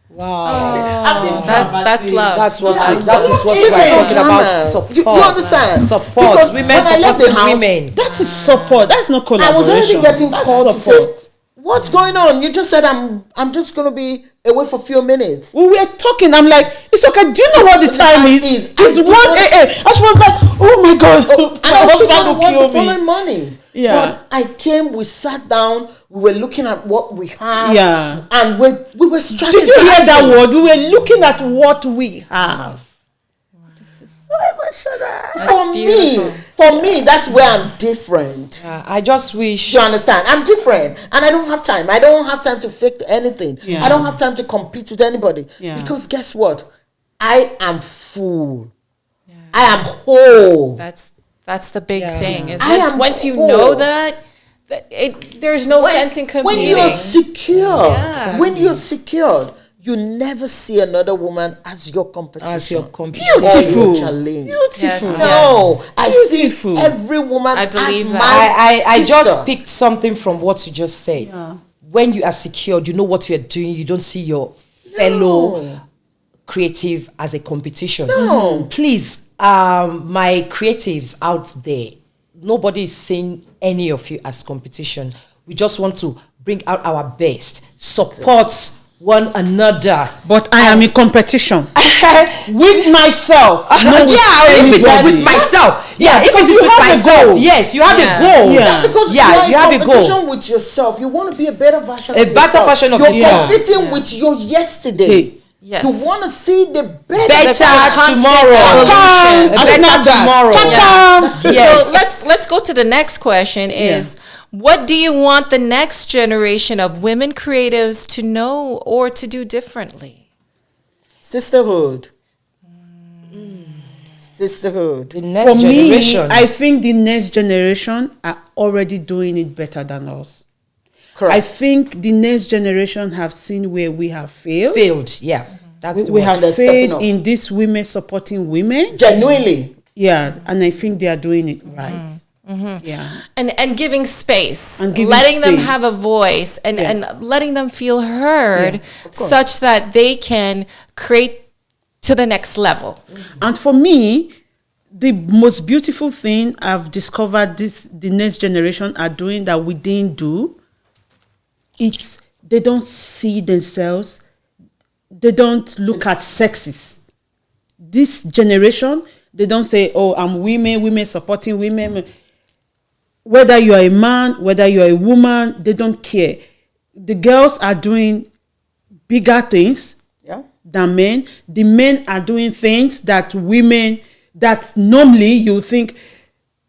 wow. That's love. That is what It's we are talking drama. about. Support. You understand? Support. Because Women when I left the supporting house, women. That is support. That's not I collaboration. was already getting That's called to support. say, What's going on? You just said I'm just gonna be away for a few minutes. We were talking. I'm like, it's okay. Do you know what the time is? It's 1 a.m. And she was like, oh my God. And I was want the following morning. Yeah. But I came, we sat down, we were looking at what we have. Yeah. And we were strategizing. Did you hear that word? We were looking at what we have. This is so emotional. For me, that's where I'm different. I just wish. You understand? I'm different. And I don't have time. I don't have time to fake anything. Yeah. I don't have time to compete with anybody. Yeah. Because guess what? I am full. Yeah. I am whole. That's the big thing. Is once you whole. know that there's no sense in competing. When you're secure, when you're secured, you never see another woman as your competition. As your competition. Beautiful. Challenge. Beautiful. Yes. No, I Beautiful. see every woman I believe as that. my I sister. just picked something from what you just said. Yeah. When you are secured, you know what you are doing. You don't see your fellow creative as a competition. No. Please, my creatives out there, nobody is seeing any of you as competition. We just want to bring out our best, support one another. But I am in competition with myself. If it is with myself. Yeah, if it is with myself. Yes, you have a goal. Yeah, because you have a competition goal with yourself. You want to be a better version of yourself. A better version of yourself. yourself. You're competing with your yesterday. Yes. You want to see the better tomorrow. Better tomorrow. Yes. So let's go to the next question is what do you want the next generation of women creatives to know or to do differently? Sisterhood. Sisterhood. The next generation. Me, I think the next generation are already doing it better than us. Correct. I think the next generation have seen where we have failed. Yeah. That's We have failed in this women supporting women. Genuinely. Yes, and I think they are doing it right. Mm-hmm. Yeah. And giving space, and letting them have a voice and letting them feel heard such that they can create to the next level. And for me, the most beautiful thing I've discovered the next generation are doing that we didn't do, it's they don't see themselves, they don't look at sexes. This generation, they don't say, oh, I'm women supporting women. Whether you are a man, whether you are a woman, they don't care. The girls are doing bigger things than men. The men are doing things that women, that normally you think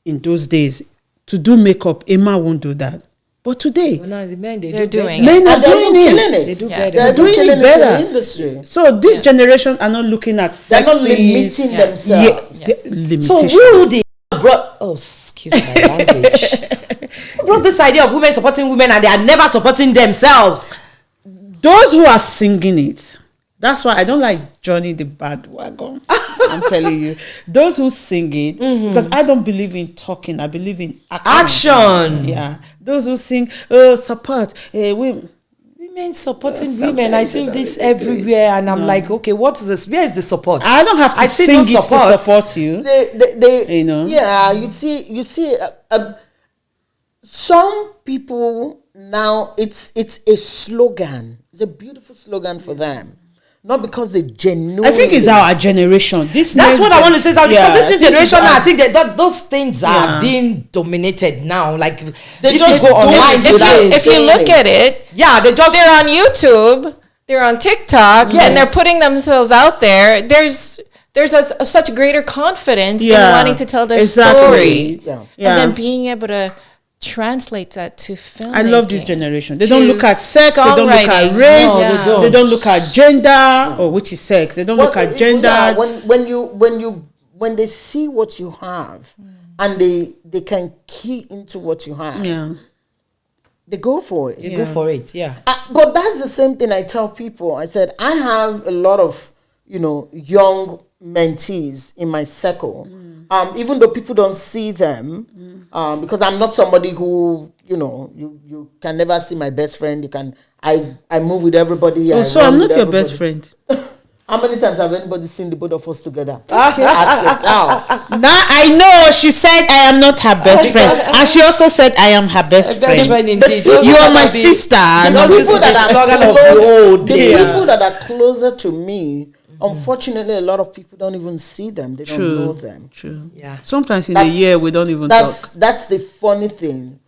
in those days, to do makeup, a man won't do that. But today, the men, they're doing it. Men are doing it. They do They're doing it better. In the industry. So this generation are not looking at sex. They're not limiting themselves. Limitation. So who they brought? Oh, excuse my language. Who brought this idea of women supporting women and they are never supporting themselves? Those who are singing it. That's why I don't like Johnny the Bandwagon. I'm telling you. Those who sing it, because I don't believe in talking, I believe in action. Yeah. Those who sing, support women. Women supporting women. I see this everywhere and I'm like, okay, what is this? Where is the support? I don't have to sing it to support you. They you know. Yeah, you see some people now, it's a slogan. It's a beautiful slogan for them. Not because they genuinely. I think it's our generation. That's what I want to say. Because this new generation, I think that those things are being dominated now. Like they just go online. If you look at it, they're on YouTube, they're on TikTok, and they're putting themselves out there. There's such greater confidence in wanting to tell their story, and then being able to translate that to film. I love this generation. They don't look at sex. They don't look at race. They don't look at gender, or which is sex. They don't look at gender. Yeah, when they see what you have, and they can key into what you have. Yeah. They go for it. You go for it. Yeah. But that's the same thing I tell people. I said I have a lot of young mentees in my circle. Even though people don't see them, because I'm not somebody who, you can never see my best friend. I move with everybody. So I'm not your best friend. How many times have anybody seen the both of us together? Ask yourself. Now I know she said I am not her best friend, and she also said I am her best Best friend. friend indeed. You are my sister. The and I'm people that are days. people that are closer to me, unfortunately, a lot of people don't even see them. They don't know them. True. Yeah. Sometimes in a year we don't even talk. That's the funny thing.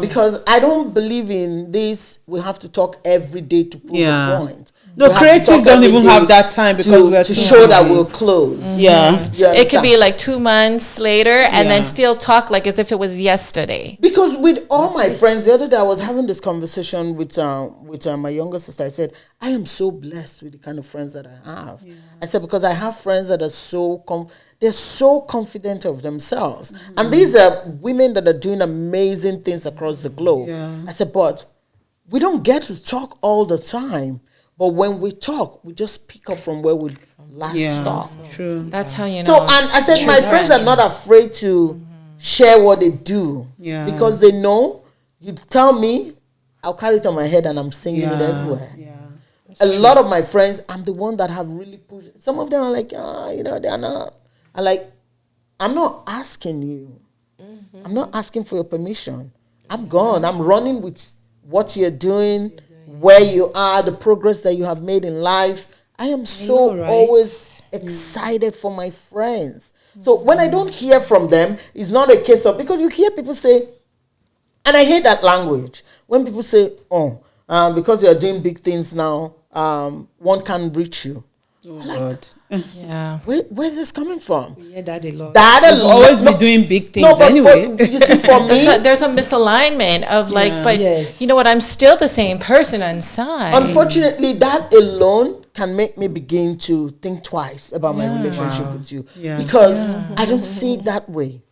Because I don't believe in this. We have to talk every day to prove a point. No, We have to creative talk don't every even day have that time because we're to too show that busy. we're close. Yeah. You It could understand? be like 2 months later and Yeah. then still talk like as if it was yesterday. Because with all my friends, the other day I was having this conversation with my younger sister. I said, I am so blessed with the kind of friends that I have. I said, because I have friends that are they're so confident of themselves. And these are women that are doing amazing things across the globe. Yeah. I said, but we don't get to talk all the time. But when we talk, we just pick up from where we last stopped. True. That's how you know. So, and I said, my friends are not afraid to share what they do. Yeah. Because they know, you tell me, I'll carry it on my head and I'm singing it everywhere. Yeah. A lot of my friends, I'm the one that have really pushed. Some of them are like, they're not. I'm not asking you. I'm not asking for your permission. I'm gone. I'm running with what you're doing, where you are, the progress that you have made in life. I am so always excited for my friends. So when I don't hear from them, it's not a case of, because you hear people say, and I hate that language, when people say, because you're doing big things now, one can't reach you. God. yeah. Where's this coming from? We hear that a lot. That You'll always be doing big things but anyway. you see, for me, There's a misalignment of like, but Yes. you know what? I'm still the same person inside. unfortunately, that alone can make me begin to think twice about my relationship with you. Yeah. Because I don't see it that way.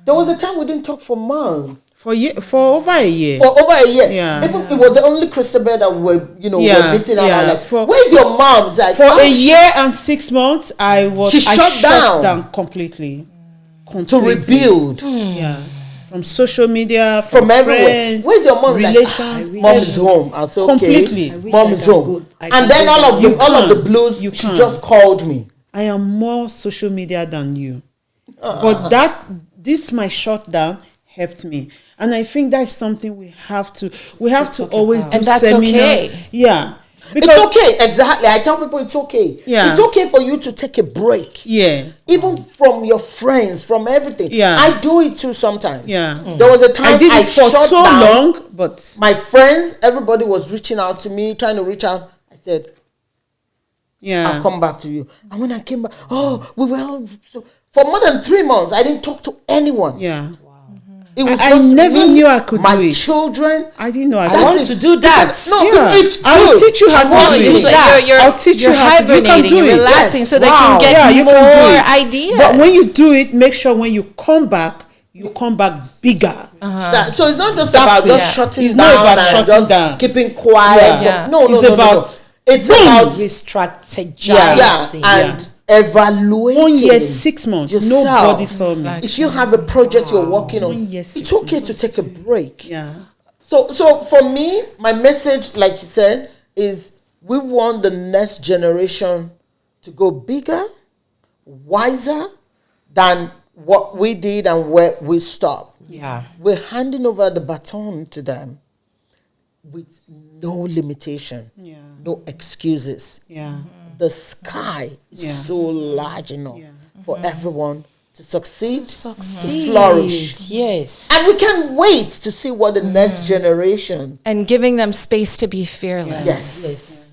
There was a time we didn't talk for months. For over a year. For over a year. Yeah. Even it was the only Christabel that were meeting yeah. out. Like, where's your mom? Like, For a year and 6 months, I shut down. Completely. To rebuild. Yeah. From social media, From everywhere. friends, Where's your mom? relations. Mom is home. I said, okay. Completely. Mom is home. And then all of the blues, she can't. just called me. I am more social media than you. But this my shutdown helped me. And I think that's something we have to always do. And that's seminars. okay. Yeah. It's okay, exactly. I tell people it's okay. Yeah. It's okay for you to take a break. Yeah. Even from your friends, from everything. Yeah. I do it too sometimes. Yeah. There was a time I did it for shut so down. long, but My friends, everybody was reaching out to me, trying to reach out. I said, yeah. I'll come back to you. And when I came back, for more than 3 months, I didn't talk to anyone. Yeah. It was I just never me, knew I could my do it. children. I didn't know I I could. want to do that. No, Yeah. it's good. I'll teach you how to Well, do it's it. like I'll teach you you're how to do it. You can hibernating, do you're it. relaxing Yes. so that Wow. you can Yeah, get you more can do it. ideas. But when you do it, make sure when you come back bigger. So it's not just That's about it. just Yeah. shutting It's down not about and shutting just down. keeping quiet. Yeah. No. It's about It's about Re-strategizing. and evaluating. 1 year, 6 months. yourself. Nobody saw me. If you have a project you're working on, 1 year, it's 6 okay to take a break. Yeah. So for me, my message, like you said, is we want the next generation to go bigger, wiser than what we did and where we stopped. Yeah. We're handing over the baton to them with no limitation, no excuses. Yeah. The sky is so large enough for everyone to succeed, to flourish. Yes. And we can't wait to see what the next generation. and giving them space to be fearless.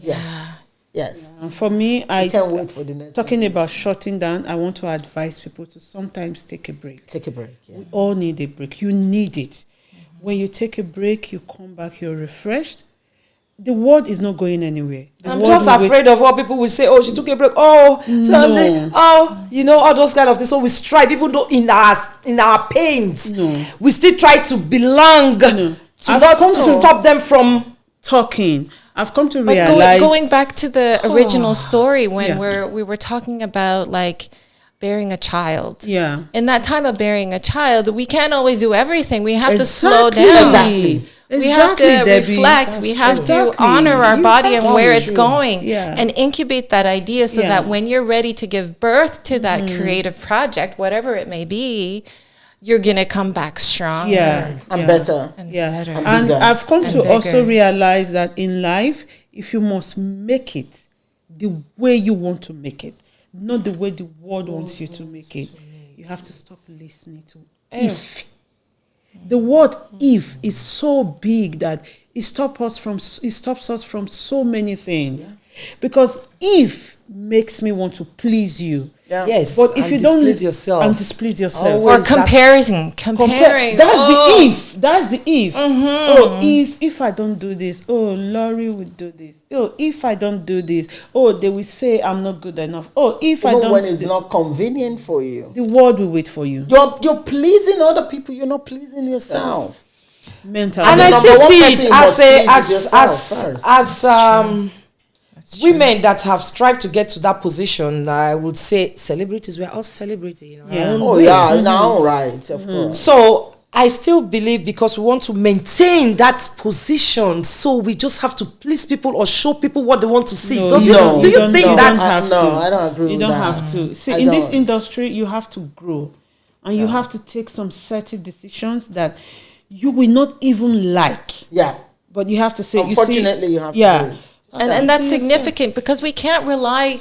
Yes. And for me, I can't wait for the next. talking about shutting down, I want to advise people to sometimes take a break. Take a break. Yeah. We all need a break. You need it. When you take a break, you come back, you're refreshed. The world is not going anywhere. I'm just afraid of what people will say. Oh, she took a break. Oh, No. all those kind of things. So we strive, even though in our pains, we still try to belong to stop them from talking. I've come to But realize. going back to the original story when we were talking about like bearing a child. Yeah. In that time of bearing a child, we can't always do everything. We have to slow Exactly. down. Exactly. We have to Debbie. reflect. We have Exactly. to honor our You- body and that's where it's true. going, Yeah. and incubate that idea so Yeah. that when you're ready to give birth to that creative project, whatever it may be, you're gonna come back stronger. Yeah. And yeah. better. And Yeah, better. and bigger. I've come And to also bigger. realize that in life, if you must make it the way you want to make it, not the way the world wants you to make it, you have to stop listening to if. The word if is so big that it stops us from so many things. Because if makes me want to please you. Yeah. Yes, But if and you don't displease yourself. and displease yourself. Always. Or That's- comparing. That's Oh. the if. That's the if. Oh, if I don't do this, oh, Laurie will do this. Oh, if I don't do this, oh, they will say I'm not good enough. Oh, if I Even don't, when it's not convenient for you. the world will wait for you. You're pleasing other people, you're not pleasing yourself. Mentally. And the I number still one see person it you as must a please is yourself first. women that have strived to get to that position. I would say celebrities. We're all celebrating. Yeah. Oh yeah, in our own right, of course. So I still believe because we want to maintain that position, so we just have to please people or show people what they want to see. No, Does you it- don't- do you don't- think don't that's have No, to. I don't agree You with don't that. have to. See, I in this don't. industry, you have to grow, and you have to take some certain decisions that you will not even like. Yeah. But you have to say, Unfortunately, you have to yeah. do it. And that's significant because we can't rely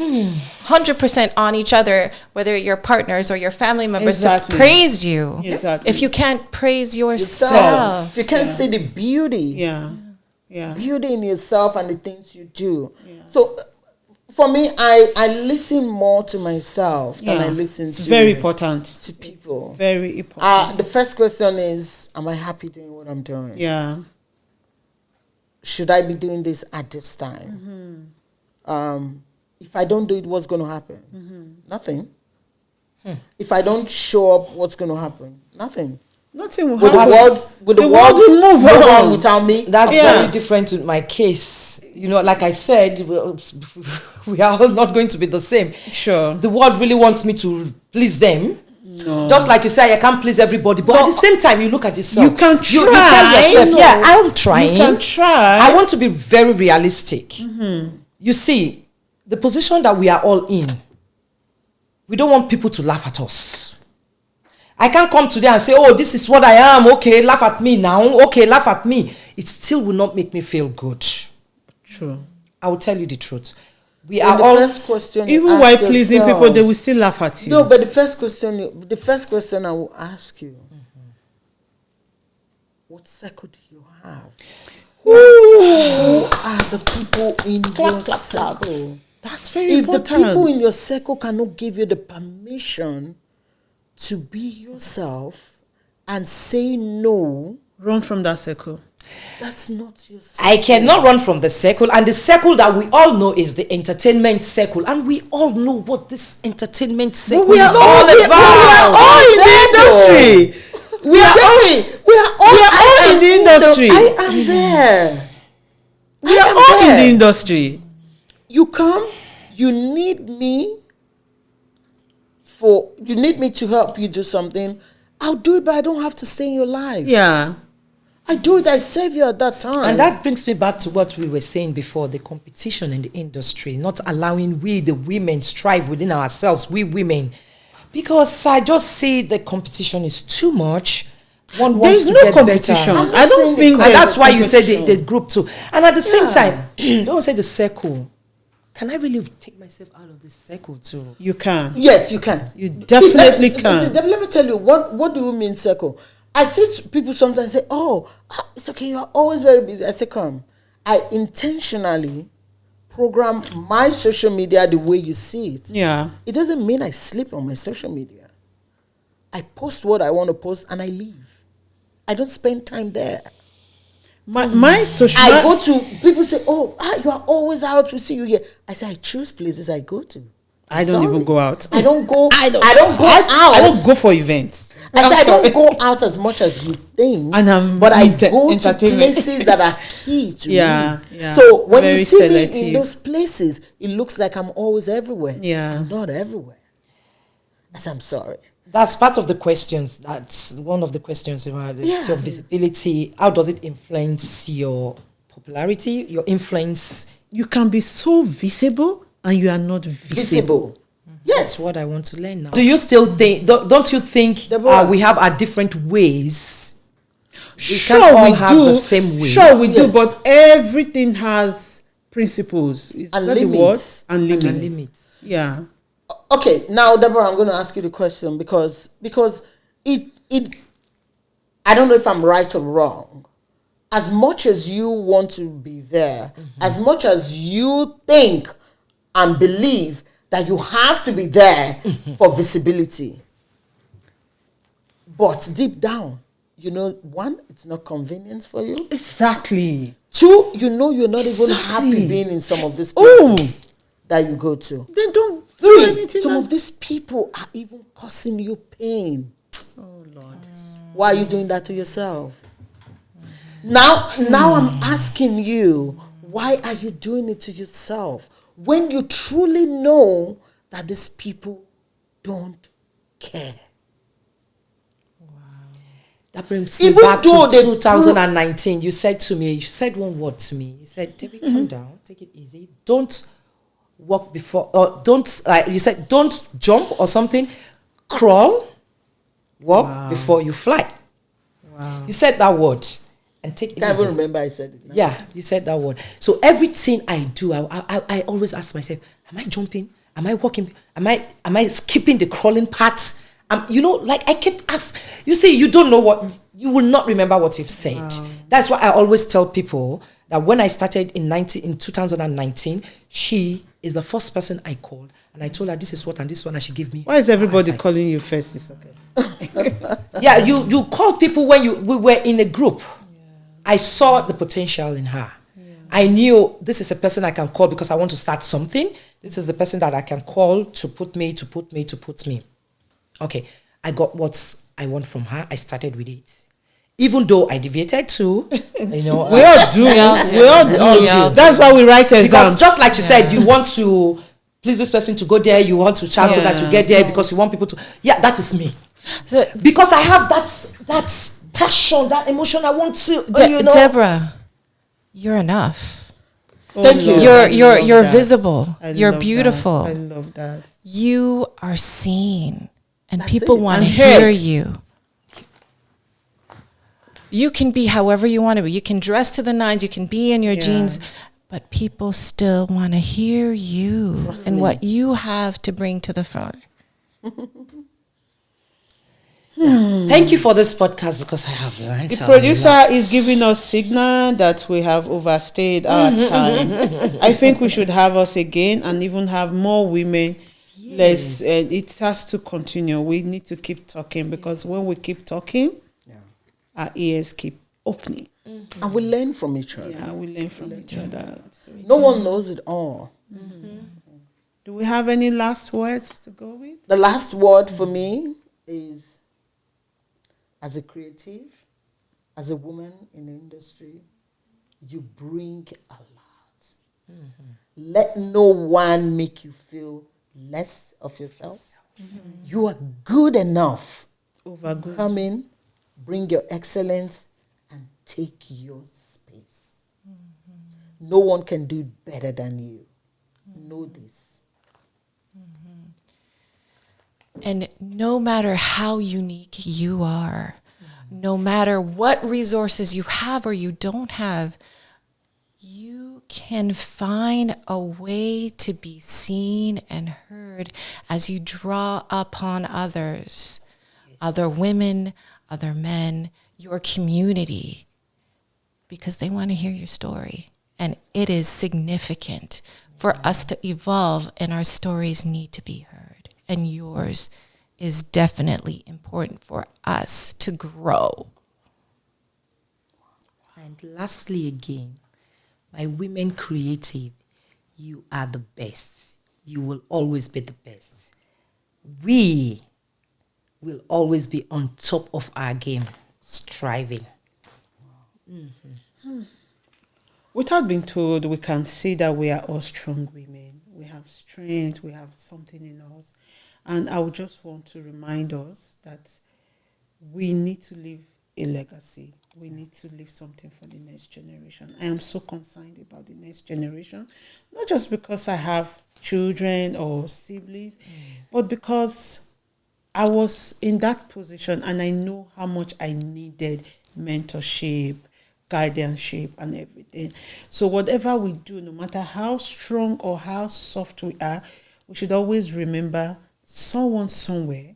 100% on each other, whether your partners or your family members, Exactly. to praise you. Exactly. If you can't praise Yourself. yourself. You can't see the beauty. Yeah. Yeah. Beauty in yourself and the things you do. So for me, I listen more to myself than I listen It's to very important. to people. Very important. The first question is, am I happy doing what I'm doing? Yeah. Should I be doing this at this time? If I don't do it, what's going to happen? Nothing. If I don't show up, what's going to happen? Nothing. Nothing will Would the happen. world The world will move on. without me? That's Yes. very different to my case. You know, like I said, we are all not going to be the same. Sure. The world really wants me to please them. No. Just like you say, I can't please everybody. But at the same time, you look at yourself. You can You tell try. yourself, No. yeah, I'm trying. You can try. I want to be very realistic. You see, the position that we are all in, we don't want people to laugh at us. I can't come today and say, oh, this is what I am. Okay, laugh at me now. Okay, laugh at me. It still will not make me feel good. True. I will tell you the truth. We And are the all... first question you Even ask while pleasing yourself- people, they will still laugh at you. No, but the first question I will ask you, what circle do you have? Who are the people in your circle? That's very If the important. people in your circle cannot give you the permission to be yourself and say no, Run from that circle. that's not your circle. I cannot run from the circle, and the circle that we all know is the entertainment circle, and we all know what this entertainment circle we are is all all the- about. we are all in the industry. We are all in the industry. I am there. We I are am all in there. the industry. You come, you need me to help you do something. I'll do it, but I don't have to stay in your life. Yeah. I do it, I save you at that time. And that brings me back to what we were saying before, the competition in the industry, not allowing we, the women, strive within ourselves, we women. Because I just see the competition is too much. One wants There's to no get competition. better. I don't think And there's that's why you said the competition. group too. And at the same Yeah. time, don't say the circle. Can I really take myself out of this circle too? You can. Yes, you can. You definitely See, can. let me tell you, what do you mean circle? I see people sometimes say, oh, it's okay, you are always very busy. I say, come. I intentionally program my social media the way you see it. Yeah. It doesn't mean I sleep on my social media. I post what I want to post and I leave. I don't spend time there. My social. I go to, people say, oh, you are always out, we see you here. I say, I choose places I go to. I don't even go out. I don't go. I don't go I out. don't go for events. I say I don't go out as much as you think, And I'm but I go to entertainment. places that are key to Yeah, me. yeah. So when you Very see me selective. in those places, it looks like I'm always everywhere. Yeah. I'm not everywhere. I said, I'm sorry. That's part of the questions. That's one of the questions around your visibility. How does it influence your popularity, your influence? You can be so visible and you are not visible. Yes. That's what I want to learn now. Do you still think, don't you think we have our different ways? Sure, can't all we have do. the same way. Sure, we do, Yes. but everything has principles. Is And that the word? limits. And limits. And limits. Yeah. Okay, now Deborah, I'm going to ask you the question because it I don't know if I'm right or wrong. As much as you want to be there, as much as you think and believe that you have to be there for visibility, but deep down, you know, one, it's not convenient for you. Exactly. Two, you know you're not even happy Exactly. being in some of these Oh, places that you go to. then don't do Three, anything. some of these people are even causing you pain. Oh Lord. Why are you doing that to yourself? Now I'm asking you, why are you doing it to yourself when you truly know that these people don't care? That brings me Even back though to they 2019. You said to me, you said one word to me. You said, Debbie, calm down, take it easy. Don't walk before, or don't, like you said, don't jump or something. Crawl, walk before you fly. Wow. You said that word. And take it Can't easy. even remember I said it now. Yeah, you said that word. So everything I do, I always ask myself, am I jumping? Am I walking? Am I skipping the crawling parts? You know, like I kept asking. You see, you don't know what, you will not remember what you've said. Wow. That's why I always tell people that when I started in 2019, she is the first person I called. And I told her this is what and this one, and she gave me. Why is everybody advice. calling you first? It's okay. Yeah, you called people when we were in a group. I saw the potential in her. Yeah. I knew this is a person I can call because I want to start something. This is the person that I can call to put me. Okay, I got what I want from her. I started with it. Even though I deviated too, you know. We all do. We all do. That's why we write exams. Because just like you said, you want to please this person to go there. You want to shout so that you get there because you want people to. Yeah, that is me. So, because I have that passion, that emotion. I want to. You know. Deborah, you're enough. Thank you. You're visible. You're beautiful. I love that. You are seen, and That's people it. want to And hear heard. you. You can be however you want to be. You can dress to the nines. You can be in your jeans, but people still want to hear you and what you have to bring to the front. Thank you for this podcast because I have learned. The producer is giving us signal that we have overstayed our time. I think we should have us again and even have more women. Yes. It has to continue. We need to keep talking because when we keep talking, our ears keep opening. Mm-hmm. And we learn from each other. Yeah, we learn from each other. So No one knows it all. Mm-hmm. Do we have any last words to go with? The last word for me is, as a creative, as a woman in the industry, you bring a lot. Mm-hmm. Let no one make you feel less of yourself. Mm-hmm. You are good enough. Overgood. Come in, bring your excellence, and take your space. Mm-hmm. No one can do it better than you. Mm-hmm. Know this. And no matter how unique you are, no matter what resources you have or you don't have, you can find a way to be seen and heard as you draw upon others, other women, other men, your community, because they want to hear your story. And it is significant for us to evolve, and our stories need to be heard. And yours is definitely important for us to grow. And lastly, again, my women creative, you are the best. You will always be the best. We will always be on top of our game, striving. Mm-hmm. Without being told, we can see that we are all strong women. We have strength, we have something in us. And I would just want to remind us that we need to leave a legacy. We need to leave something for the next generation. I am so concerned about the next generation, not just because I have children or siblings, but because I was in that position and I know how much I needed mentorship, guardianship, and everything. So whatever we do, no matter how strong or how soft we are, we should always remember someone somewhere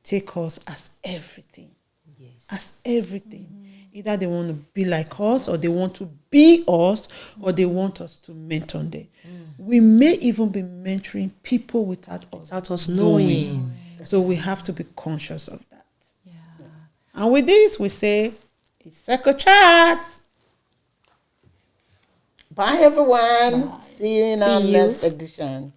take us as everything. Yes. As everything. Either they want to be like us, or they want to be us, or they want us to mentor them. We may even be mentoring people without us knowing. So we have to be conscious of that. Yeah. And with this, we say, it's Echo Chat. Bye, everyone. See you in our See you. next edition.